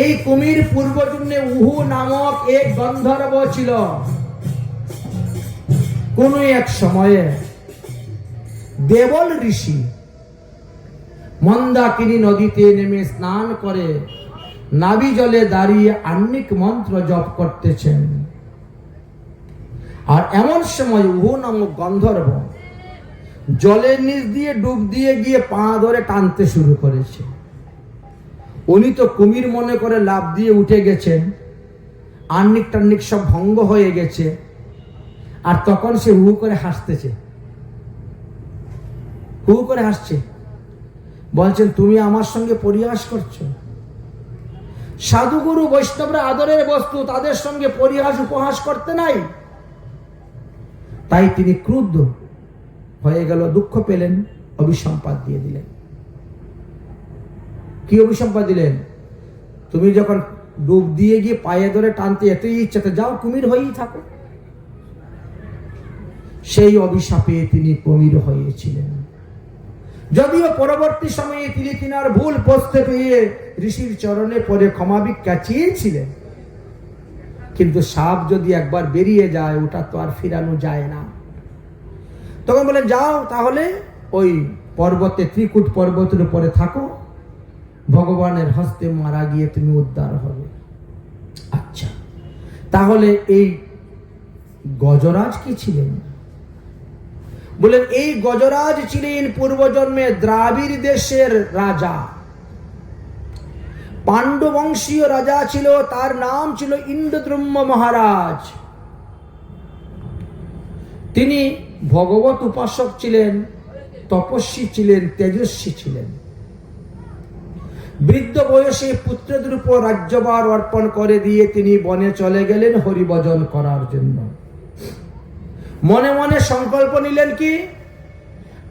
এই কুমির পূর্বজন্মে উহু নামক এক গন্ধর্ব ছিল। কোন এক সময়ে দেবল ঋষি মন্দাকিনী নদীতে নেমে স্নান করে নাভি জলে দাঁড়িয়ে আহ্নিক মন্ত্র জপ করতেছেন। আর এমন সময় উহু নামক গন্ধর্ব জলের নিচ দিয়ে ডুব দিয়ে গিয়ে পা ধরে টানতে শুরু করেছে। উনি তো কুমির মনে করে লাফ দিয়ে উঠে গেছেন, আহ্নিক টাহ্নিক সব ভঙ্গ হয়ে গেছে। আর তখন সে হু করে হাসতেছে, হু করে হাসছে, বলছেন তুমি আমার সঙ্গে পরিহাস করছো? সাধুগুরু বৈষ্ণবরা আদরের বস্তু, তাদের সঙ্গে পরিহাস উপহাস করতে নাই। তাই তিনি ক্রুদ্ধ হয়ে গেল, দুঃখ পেলেন, অভিসম্পাদ দিয়ে দিলেন। কি অভিসম্পাদ দিলেন? তুমি যখন ডুব দিয়ে গিয়ে পায়ে ধরে টানতে এতই ইচ্ছাতে, যাও কুমির হয়েই থাকো। সেই অভিশাপে তিনি কুমির হয়েছিলেন। যদিও পরবর্তী সময়ে তিনি তিনার ভুল বুঝতে পেয়ে ঋষির চরণে পড়ে ক্ষমা ভিক্ষা চেয়েছিলেন, কিন্তু সাপ যদি একবার বেরিয়ে যায় ওটা তো আর ফিরানো যায় না। তখন বলেন, যাও তাহলে ওই পর্বতে, ত্রিকুট পর্বতের উপরে থাকো, ভগবানের হস্তে মারা গিয়ে তুমি উদ্ধার হবে। আচ্ছা, তাহলে এই গজরাজ কি ছিলেন? বলেন, এই গজরাজ ছিলেন পূর্বজন্মে দ্রাবিড় দেশের রাজা, পাণ্ডু বংশীয় রাজা ছিল। তার নাম ছিল ইন্দ্রদ্যুম্ন মহারাজ। তিনি ভগবত উপাসক ছিলেন, তপস্বী ছিলেন, তেজস্বী ছিলেন। বৃদ্ধ বয়সে পুত্রদের উপর রাজ্যভার অর্পণ করে দিয়ে তিনি বনে চলে গেলেন হরিভজন করার জন্য। মনে মনে সংকল্প নিলেন কি,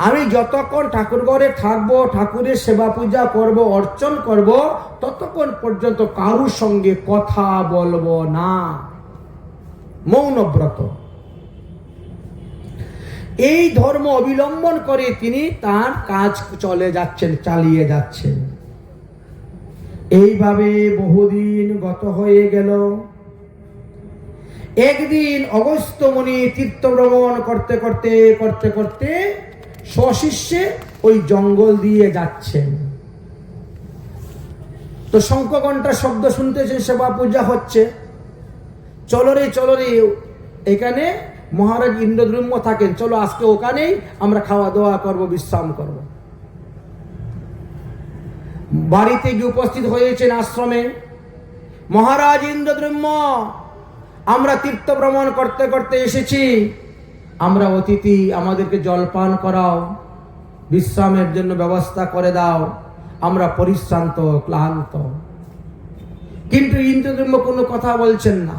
আমি যতক্ষণ ঠাকুর ঘরে থাকবো, ঠাকুরের সেবা পূজা করব, অর্চন করব, ততক্ষণ পর্যন্ত কারুর সঙ্গে কথা বলবো না। মৌনব্রত। এই ধর্ম অবলম্বন করে তিনি তার কাজ চালিয়ে যাচ্ছেন। এইভাবে বহুদিন গত হয়ে গেল। একদিন অগস্ত্য মুনি তীর্থ ভ্রমণ করতে করতে সশিষ্যে ওই জঙ্গল দিয়ে যাচ্ছেন। তো শঙ্খ ঘণ্টার শব্দ শুনতেছেন, সেবা পূজা হচ্ছে। চলো রে এখানে মহারাজ ইন্দ্রদ্যুম্ন থাকেন, চলো আজকে ওখানেই আমরা খাওয়া দাওয়া করব, বিশ্রাম করব। বাড়িতে গিয়ে উপস্থিত হয়েছেন আশ্রমে। মহারাজ ইন্দ্রদ্যুম্ন, আমরা তীর্থ ভ্রমণ করতে এসেছি, আমরা অতিথি, আমাদেরকে জলপান করাও, বিশ্রামের জন্য ব্যবস্থা করে দাও, আমরা পরিশ্রান্ত ক্লান্ত। কিন্তু ইন্দ্রদ্যুম্ন কোনো কথা বলছেন না।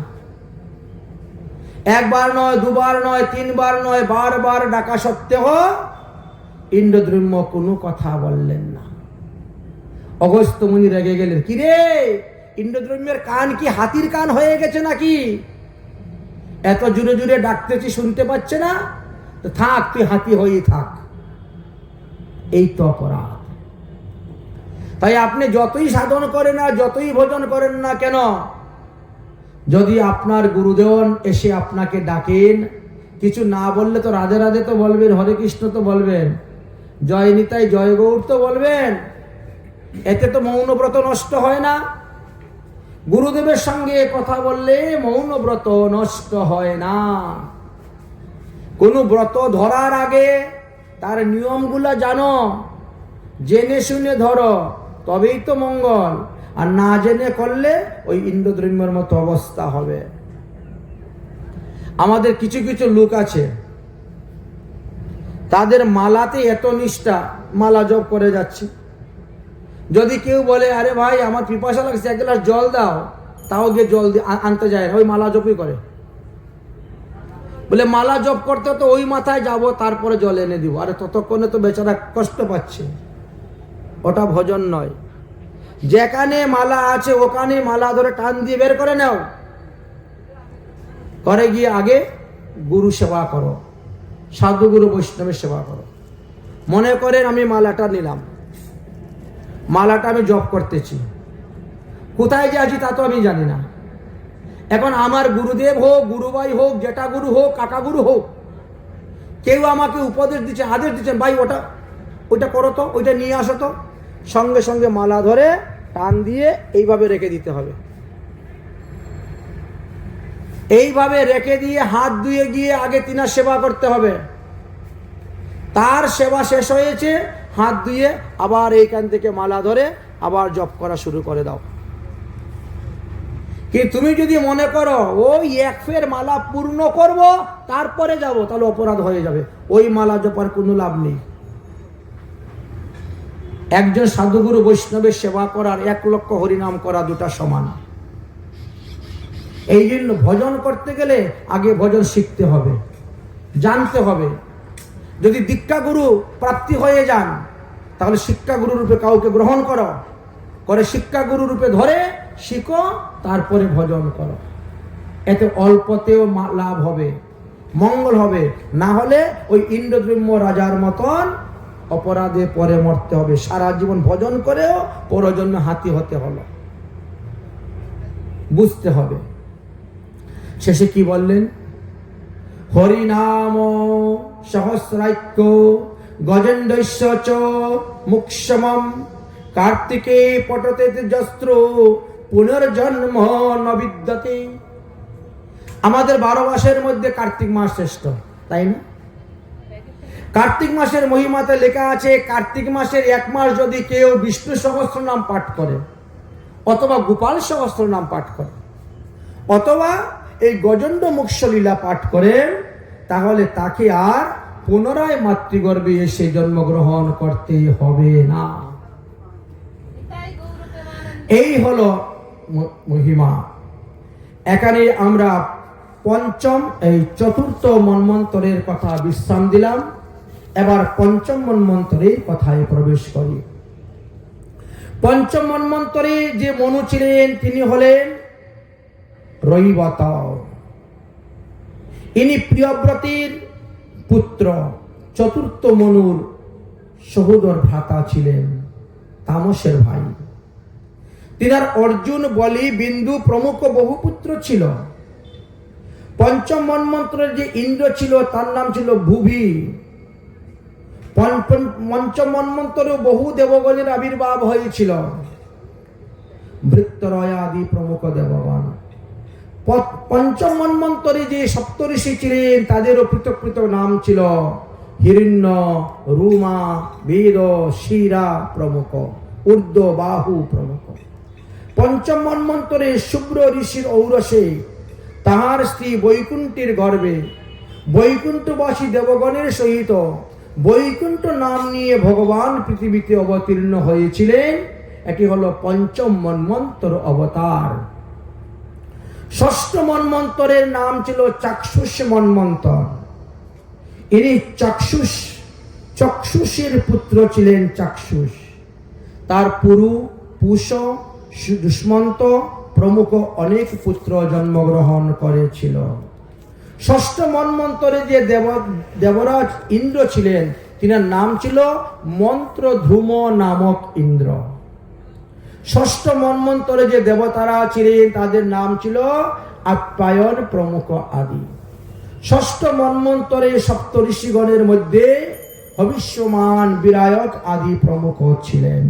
একবার নয়, দুবার নয়, তিনবার নয়, বারবার ডাকা সত্ত্বেও ইন্দ্রদ্যুম্ন কোনো কথা বললেন না। অগস্ত্য মুনি রেগে গেলেন, কিরে ইন্দ্রদ্যুম্নের কান কি হাতির কান হয়ে গেছে নাকি? এত জুড়ে জুড়ে ডাকতেছি, শুনতে পাচ্ছে না? তো থাক, তুই হাতি হয়েই থাক। এই তো অপরাধ। তাই আপনি যতই সাধন করেন না, যতই ভজন করেন না কেন, যদি আপনার গুরুদেব এসে আপনাকে ডাকেন, কিছু না বললে তো রাধে রাধে তো বলবেন, হরে কৃষ্ণ তো বলবেন, জয় নিতাই জয় গৌর তো বলবেন। এতে তো মৌনব্রত নষ্ট হয় না। গুরুদেবের সঙ্গে কথা বললে মৌনব্রত নষ্ট হয় না। কোন ব্রত ধরার আগে তার নিয়মগুলা জানো, জেনে শুনে ধরো, তবেই তো মঙ্গল। আর না জেনে করলে ওই ইন্দ্রদ্যুম্নের মতো অবস্থা হবে। আমাদের কিছু কিছু লোক আছে, তাদের মালাতে এত নিষ্ঠা, মালা জপ করে যাচ্ছে। যদি কেউ বলে, আরে ভাই আমার পিপাসা লাগছে, এক গ্লাস জল দাও, তাও গিয়ে জল আনতে যায় না, ওই মালা জপই করে। বলে মালা জপ করতে তো ওই মাথায় যাব, তারপরে জল এনে দিব। আরে ততক্ষণে তো বেচারা কষ্ট পাচ্ছে। ওটা ভজন নয়। যেখানে মালা আছে ওখানে মালা ধরে টান দিয়ে বের করে নাও, করে গিয়ে আগে গুরু সেবা করো, সাধু গুরু বৈষ্ণবের সেবা করো। মনে করেন আমি মালাটা নিলাম, মালাটা আমি জপ করতেছি, কোথায় যে আছি তা তো আমি জানি না। এখন আমার গুরুদেব হোক, গুরুভাই হোক, জেঠা গুরু হোক, কাকা গুরু হোক, কেউ আমাকে উপদেশ দিচ্ছে, আদেশ দিচ্ছেন, ভাই ওটা করো তো, ওইটা নিয়ে আসো তো, সঙ্গে সঙ্গে মালা ধরে টান দিয়ে এইভাবে রেখে দিতে হবে। এইভাবে রেখে দিয়ে হাত ধুয়ে গিয়ে আগে তিনার সেবা করতে হবে। তার সেবা শেষ হয়েছে, হাত ধুয়ে আবার এইখান থেকে মালা ধরে আবার জপ করা শুরু করে দাও। কি তুমি যদি মনে করো ওই এক ফের মালা পূর্ণ করব তারপরে যাব, তাহলে অপরাধ হয়ে যাবে। ওই মালা জপার কোনো লাভ নেই। একজন সাধুগুরু বৈষ্ণবের সেবা করার 1 লক্ষ হরিনাম করা দুটা সমান। এই জন্য ভজন করতে গেলে আগে ভজন শিখতে হবে, জানতে হবে। যদি দীক্ষা গুরু প্রাপ্তি হয়ে যান, তাহলে শিক্ষা গুরু রূপে কাউকে গ্রহণ করো, করে শিক্ষা গুরু রূপে ধরে শিখো, তারপরে ভজন করো। এতে অল্পতেও লাভ হবে, মঙ্গল হবে। না হলে ওই ইন্দ্রদ্যুম্ন রাজার মতন অপরাধে পরে মরতে হবে। সারা জীবন ভজন করেও পরজন্মে হাতি হতে হলো। বুঝতে হবে। শেষে কি বললেন? হরিনাম সহস্রাক্য গজেন্দ্রস্য চ মুক্ষমম কার্তিকে পটতে যস্ত্র পুনর্জন্ম ন বিদ্যতে। আমাদের 12 মাসের মধ্যে কার্তিক মাস শ্রেষ্ঠ, তাই না? কার্তিক মাসের মহিমাতে লেখা আছে, কার্তিক মাসের 1 মাস যদি কেউ বিষ্ণু সহস্র নাম পাঠ করে, অথবা গোপাল সহস্র নাম পাঠ করে, অথবা এই গজেন্দ্র মোক্ষ লীলা পাঠ করেন, তাহলে তাকে আর পুনরায় মাতৃগর্ভে এসে জন্মগ্রহণ করতে হবে না। এই হলো মহিমা। এখানে আমরা চতুর্থ মন্বন্তরের কথা বিশ্রাম দিলাম। এবার পঞ্চম মন্বন্তরের কথায় প্রবেশ করি। পঞ্চম মন্বন্তরে যে মনু ছিলেন তিনি হলেন রৈবত। ইনি প্রিয়ব্রতের পুত্র, চতুর্থ মনুর সহোদর ভ্রাতা ছিলেন, তামসের ভাই। তিনার অর্জুন, বলি, বিন্দু প্রমুখ বহু পুত্র ছিল। পঞ্চম মন্বন্তরের যে ইন্দ্র ছিল তার নাম ছিল ভুবি। পঞ্চম মন্বন্তরে বহু দেবগণের আবির্ভাব হয়েছিল, ভৃত্যরয় আদি প্রমুখ দেবগণ। পঞ্চম মন্বন্তরে যে সপ্তঋষি ছিলেন তাদেরও পৃথক পৃথক নাম ছিল, হিরণ্য, রুমা, বেদ, শিরা প্রমুখ, ঊর্ধ্ব, বাহু প্রমুখ। পঞ্চম মন্বন্তরে শুভ্র ঋষির ঔরসে তাহার স্ত্রী বৈকুণ্ঠের গর্ভে বৈকুণ্ঠবাসী দেবগণের সহিত বৈকুণ্ঠ নাম নিয়ে ভগবান পৃথিবীতে অবতীর্ণ হয়েছিলেন। এটি হলো পঞ্চম মন্বন্তর অবতার। ষষ্ঠ মন্বন্তরের নাম ছিল চাক্ষুষ মন্বন্তর। ইনি চক্ষুষের পুত্র ছিলেন চাক্ষুষ। তার পুরু, পুষ, দুষ্মন্ত প্রমুখ অনেক পুত্র জন্মগ্রহণ করেছিল। ষষ্ঠ মন্বন্তরে যে দেবরাজ ইন্দ্র ছিলেন তিনার নাম ছিল মন্ত্রধূম নামক ইন্দ্র। ষষ্ঠ মন্বন্তরে যে দেবতারা ছিলেন তাদের নাম ছিল আপ্যায়ন প্রমুখ আদি। ষষ্ঠ মন্বন্তরে সপ্তঋষিগণের মধ্যে ভবিষ্যমান, বিরায়ক আদি প্রমুখ ছিলেন।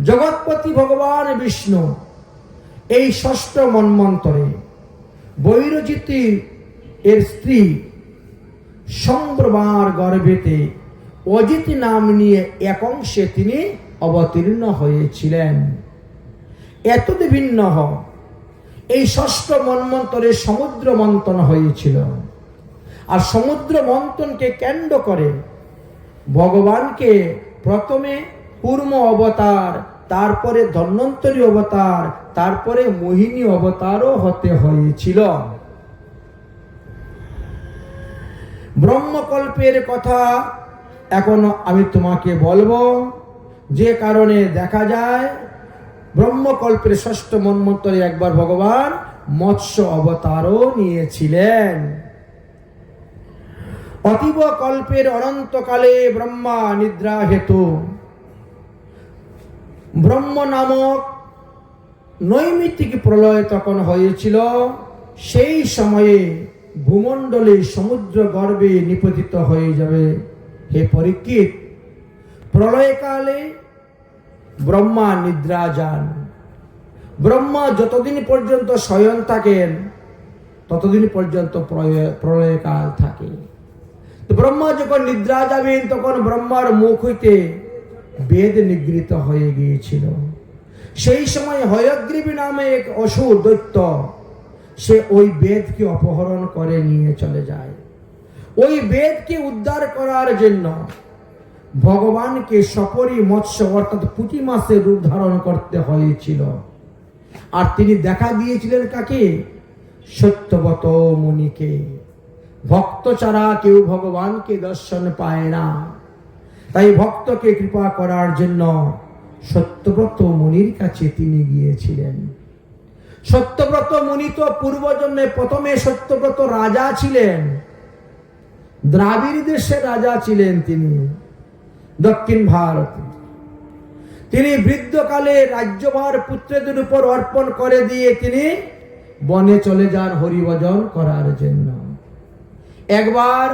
জগৎপতি ভগবান বিষ্ণু এই ষষ্ঠ মন্বন্তরে বৈরজিতি এর স্ত্রী সম্ভ্রমার গর্ভেতে অজিতি নাম নিয়ে এক অংশে তিনি অবতীর্ণ হয়েছিলেন। এত ভিন্ন এই ষষ্ঠ মন্বন্তরে সমুদ্র মন্থন হয়েছিল। আর সমুদ্র মন্থনকে কেন্দ্র করে ভগবানকে প্রথমে কূর্ম অবতার, তারপরে ধন্বন্তরী অবতার, তারপরে মোহিনী অবতারও হতে হয়েছিল। ব্রহ্মকল্পের কথা এখন আমি তোমাকে বলবো, যে কারণে দেখা যায় ব্রহ্মকল্পের ষষ্ঠ মন্বন্তরে একবার ভগবান মৎস্য অবতারও নিয়েছিলেন। অতীব কল্পের অনন্তকালে ব্রহ্মা নিদ্রা হেতু ব্রহ্ম নামক নৈমিত্তিক প্রলয় তখন হয়েছিল। সেই সময়ে ভূমণ্ডলে সমুদ্র গর্ভে নিপতিত হয়ে যাবে। হে পরীক্ষিত, প্রলয়কালে ব্রহ্মা নিদ্রা যান। ব্রহ্মা যতদিন পর্যন্ত শয়ন থাকেন ততদিন পর্যন্ত প্রলয়কাল থাকে। ব্রহ্মা যখন নিদ্রা যাবেন তখন ব্রহ্মার মুখ হইতে বেদ নিগৃহীত হয়ে গিয়েছিল। সেই সময় হয়গ্রীবী নামে এক অসুর দৈত্য সে ওই বেদকে অপহরণ করে নিয়ে চলে যায়। ওই বেদকে উদ্ধার করার জন্য ভগবানকে সপরি মৎস্য অর্থাৎ পুঁটি মাছের রূপ ধারণ করতে হয়েছিল। আর তিনি দেখা দিয়েছিলেন কাকে? সত্যবত মুনিকে। ভক্ত ছাড়া কেউ ভগবানকে দর্শন পায় না। তাই ভক্তকে কৃপা করার জন্য সত্যব্রত মুনির কাছে তিনি গিয়েছিলেন। সত্যব্রত মুনি তো পূর্বজন্মে প্রথমে সত্যব্রত রাজা ছিলেন, দ্রাবিড় দেশের রাজা ছিলেন তিনি, দক্ষিণ ভারতে। তিনি বৃদ্ধকালে রাজ্যভার পুত্রদের উপর অর্পণ করে দিয়ে তিনি বনে চলে যান হরিভজন করার জন্য। একবার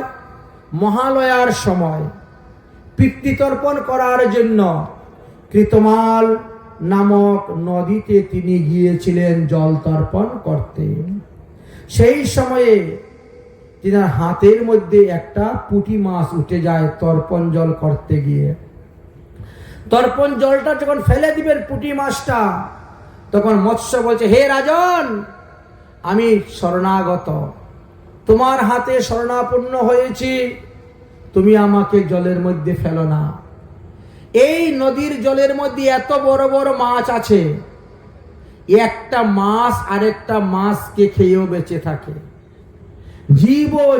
মহালয়ার সময় পিতৃতর্পণ করার জন্য কৃতমাল নামক নদীতে তিনি গিয়েছিলেন জল তর্পণ করতে। সেই সময়ে তিনার হাতের মধ্যে একটা পুঁটি মাছ উঠে যায় তর্পণ জল করতে গিয়ে। তর্পণ জলটা যখন ফেলে দিবেন পুঁটি মাছটা, তখন মৎস্য বলছে, হে রাজন, আমি শরণাগত, তোমার হাতে শরণাপন্ন হয়েছি, তুমি আমাকে জলের মধ্যে ফেলো না। এই নদীর জলের মধ্যে এত বড় বড় মাছ আছে, একটা মাছ আরেকটা মাছকে খেয়েও বেঁচে থাকে।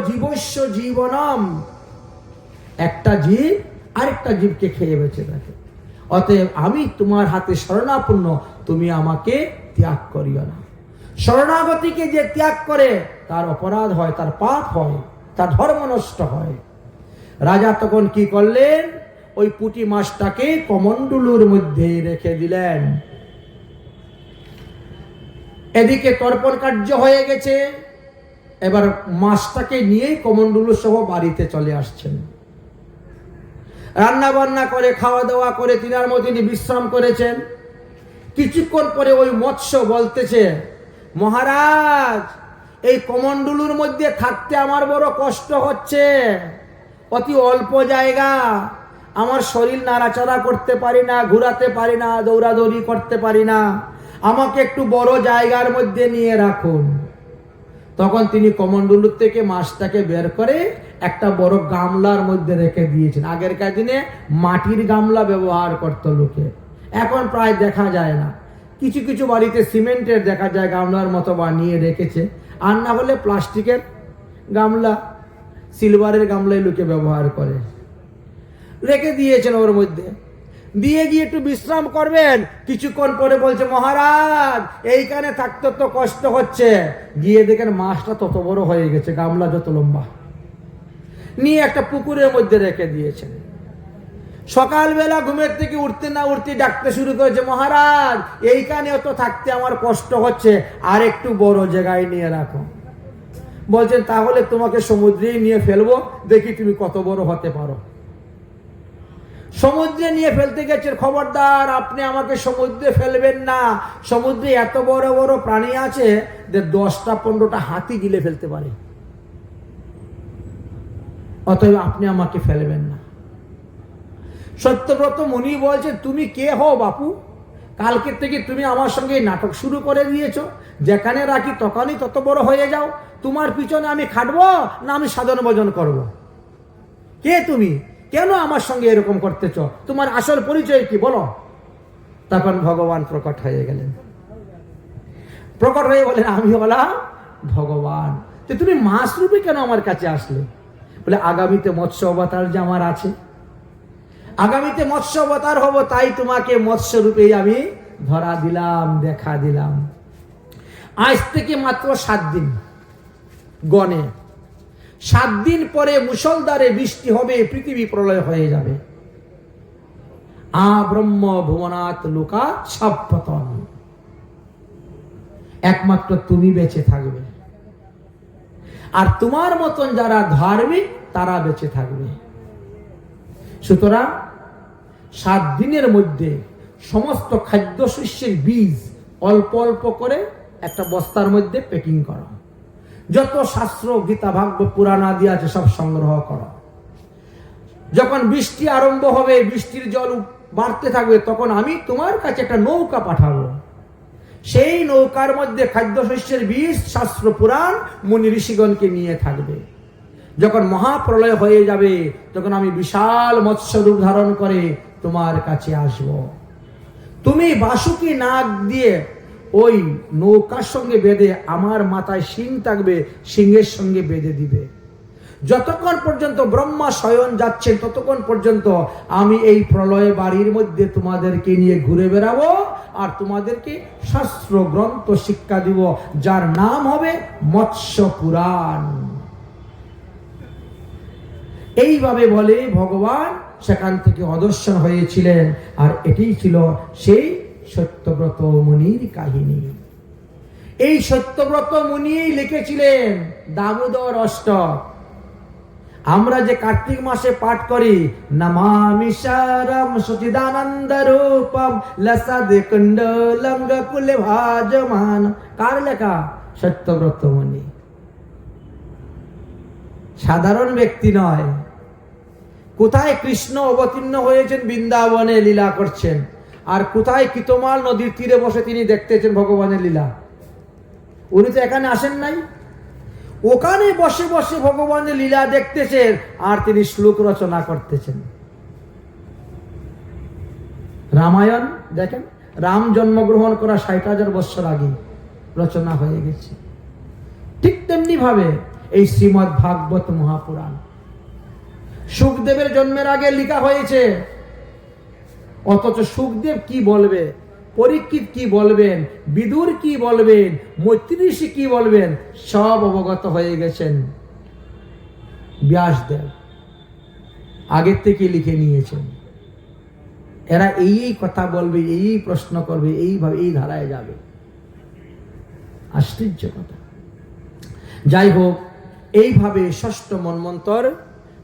জীবস্য জীবনম, একটা জীব আরেকটা জীবকে খেয়ে বেঁচে থাকে। অতএব আমি তোমার হাতে শরণাপন্ন, তুমি আমাকে ত্যাগ করিও না। শরণাগতিকে যে ত্যাগ করে তার অপরাধ হয়, তার পাপ হয়, তার ধর্ম নষ্ট হয়। রাজা তখন কি করলেন? ওই পুঁটি মাছটাকে কমণ্ডলুর মধ্যে রেখে দিলেন। এদিকে তর্পণ কার্য হয়ে গেছে, এবার মাছটাকে নিয়েই কমণ্ডলু সহ বাড়িতে চলে আসছেন। রান্না বান্না করে খাওয়া দাওয়া করে তিনার মধ্যে বিশ্রাম করেছেন। কিছুক্ষণ পরে ওই মৎস্য বলতেছে, মহারাজ, এই কমণ্ডলুর মধ্যে থাকতে আমার বড় কষ্ট হচ্ছে, অতি অল্প জায়গা, আমার শরীর নাড়াচাড়া করতে পারি না, ঘোরাতে পারি না, দৌড়াদৌড়ি করতে পারি না, আমাকে একটু বড় জায়গার মধ্যে নিয়ে রাখুন। তখন তিনি কমণ্ডলুর থেকে মাছটাকে বের করে একটা বড় গামলার মধ্যে রেখে দিয়েছেন। আগেরকার দিনে মাটির গামলা ব্যবহার করত লোকে, এখন প্রায় দেখা যায় না। কিছু কিছু বাড়িতে সিমেন্টের দেখা যায় গামলার মতো বানিয়ে রেখেছে, আর না হলে প্লাস্টিকের গামলা, সিলভারের গামলাই লোকে ব্যবহার করে। রেখে দিয়েছেন ওর মধ্যে, দিয়ে গিয়ে একটু বিশ্রাম করবেন। কিছুক্ষণ পরে বলছে, মহারাজ, এইখানে থাকতে তো কষ্ট হচ্ছে। গিয়ে দেখেন মাছটা তত বড় হয়ে গেছে, গামলা যত লম্বা, নিয়ে একটা পুকুরের মধ্যে রেখে দিয়েছেন। সকালবেলা ঘুমের থেকে উঠতে না উঠতে ডাকতে শুরু করেছে, মহারাজ, এইখানে তো থাকতে আমার কষ্ট হচ্ছে, আর একটু বড় জায়গায় নিয়ে রাখো। বলছেন, তাহলে তোমাকে সমুদ্রেই নিয়ে ফেলবো, দেখি তুমি কত বড় হতে পারো। সমুদ্রে নিয়ে ফেলতে গেছেন, খবরদার, আপনি আমাকে সমুদ্রে ফেলবেন না। সমুদ্রে এত বড় বড় প্রাণী আছে যে 10টা-15টা হাতি গিলে ফেলতে পারে, অতএব আপনি আমাকে ফেলবেন না। সত্যব্রত মুনি বলছে, তুমি কে হও বাপু? কালকে থেকে তুমি আমার সঙ্গে নাটক শুরু করে দিয়েছো, যেখানে রাখি তখনই তত বড় হয়ে যাও। তোমার পিছনে আমি খাটবো না আমি সাধন ভজন করব? কে তুমি? কেন আমার সঙ্গে এরকম করতেছ? তোমার আসল পরিচয় কি বলো? তখন ভগবান প্রকট হয়ে গেলেন। প্রকট হয়ে বলেন, আমি হলাম ভগবান। তো তুমি মাছ রূপে কেন আমার কাছে আসলে? বলে, আগামীতে মৎস্য অবতার যে আমার আছে, আগামীতে মৎস্য অবতার হব, তাই তোমাকে মৎস্য রূপেই আমি ধরা দিলাম, দেখা দিলাম। আজ থেকে মাত্র 7 দিন গণে, 7 দিন পরে মুষলধারে বৃষ্টি হবে, পৃথিবী প্রলয় হয়ে যাবে। ব্রহ্ম ভুবনাৎ লোকাৎ সভ্যতম, একমাত্র তুমি বেঁচে থাকবে, আর তোমার মতন যারা ধার্মিক তারা বেঁচে থাকবে। সুতরাং 7 দিনের মধ্যে সমস্ত খাদ্যশস্যের বীজ অল্প অল্প করে একটা বস্তার মধ্যে প্যাকিং করো, যত শাস্ত্র, গীতা, ভাগবত, পুরাণ আদি আছে সব সংগ্রহ করো। যখন বৃষ্টি আরম্ভ হবে, বৃষ্টির জল বাড়তে থাকবে, তখন আমি তোমার কাছে একটা নৌকা পাঠাবো। সেই নৌকার মধ্যে খাদ্যশস্যের বীজ, শাস্ত্র, পুরাণ, মুনি ঋষিগণকে নিয়ে থাকবে। যখন মহাপ্রলয় হয়ে যাবে, তখন আমি বিশাল মৎস্য রূপ ধারণ করে তোমার কাছে আসব। তুমি বাসুকি নাগ দিয়ে ওই নৌকার সঙ্গে বেঁধে, আমার মাথায় শিং থাকবে, শিংয়ের সঙ্গে বেঁধে দিবে। যতক্ষণ পর্যন্ত ব্রহ্মা শয়ন যাচ্ছেন, ততক্ষণ পর্যন্ত আমি এই প্রলয় বাড়ির মধ্যে তোমাদেরকে নিয়ে ঘুরে বেড়াবো, আর তোমাদেরকে শাস্ত্র গ্রন্থ শিক্ষা দিব, যার নাম হবে মৎস্য পুরাণ। এইভাবে বলে ভগবান সেখান থেকে অদর্শন হয়েছিলেন। আর এটাই ছিল সেই সত্যব্রত মুনির কাহিনী। এই সত্যব্রত মুনি লিখেছিলেন দামোদর অষ্টক। আমরা যে কার্তিক মাসে পাঠ করি, নমামি শারম সচিদানন্দ রূপম লসদ কুণ্ডলম গকুলে ভাজমান, কার লেখা? সত্যব্রত মুনি। সাধারণ ব্যক্তি নয়। কোথায় কৃষ্ণ অবতীর্ণ হয়েছেন? বৃন্দাবনে লীলা করছেন। আর কোথায় কিতমাল নদীর তীরে বসে তিনি দেখতেছেন ভগবানের লীলা? উনি তো এখানে আসেন নাই, ওখানে বসে বসে ভগবানের লীলা দেখতেছেন, আর তিনি শ্লোক রচনা করতেছেন। রামায়ণ দেখেন, রাম জন্মগ্রহণ করা 60,000 বছর আগে রচনা হয়ে গেছে। ঠিক তেমনি ভাবে এই শ্রীমদ্ ভাগবত মহাপুরাণ সুখদেবের জন্মের আগে লেখা হয়েছে, অথচ সুখদেব কি বলবে, পরীক্ষিত কি বলবেন, বিদুর কি বলবেন, মৈত্রী ঋষি কি বলবেন, সব অবগত হয়ে গেছেন ব্যাসদেব, আগের থেকে লিখে নিয়েছেন। এরা এই কথা বলবে, এই প্রশ্ন করবে, এইভাবে এই ধারায় যাবে। আশ্চর্য কথা। যাই হোক, এইভাবে ষষ্ঠ মন্বন্তর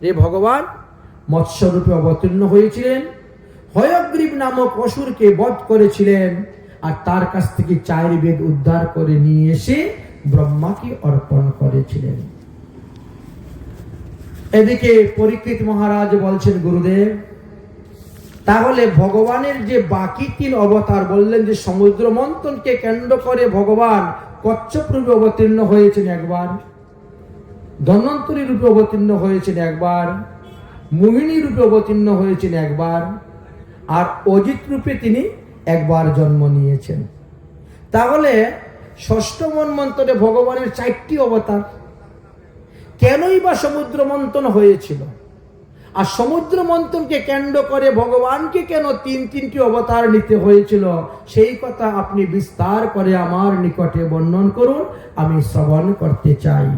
যে ভগবান মৎস্যরূপে অবতীর্ণ হয়েছিলেন, হয়গ্রীব নামক অসুরকে বধ করেছিলেন, আর তার কাছ থেকে 4 বেদ উদ্ধার করে নিয়ে এসে ব্রহ্মাকে অর্পণ করেছিলেন। এদিকে পরীক্ষিত মহারাজ বলছেন, গুরুদেব, তাহলে ভগবানের যে বাকি 3 অবতার বললেন, যে সমুদ্র মন্থনকে কেন্দ্র করে ভগবান কচ্ছপ রূপে অবতীর্ণ হয়েছেন একবার, ধন্বন্তরী রূপে অবতীর্ণ হয়েছেন একবার, মোহিনী রূপে অবতীর্ণ হয়েছেন একবার, আর অজিত রূপে তিনি একবার জন্ম নিয়েছেন। তাহলে ষষ্ঠ মন্বন্তরে ভগবানের 4টি অবতার। কেনই বা সমুদ্র মন্থন হয়েছিল? আর সমুদ্র মন্থনকে কেন্দ্র করে ভগবানকে কেন 3টি অবতার নিতে হয়েছিল, সেই কথা আপনি বিস্তার করে আমার নিকটে বর্ণন করুন, আমি শ্রবণ করতে চাই।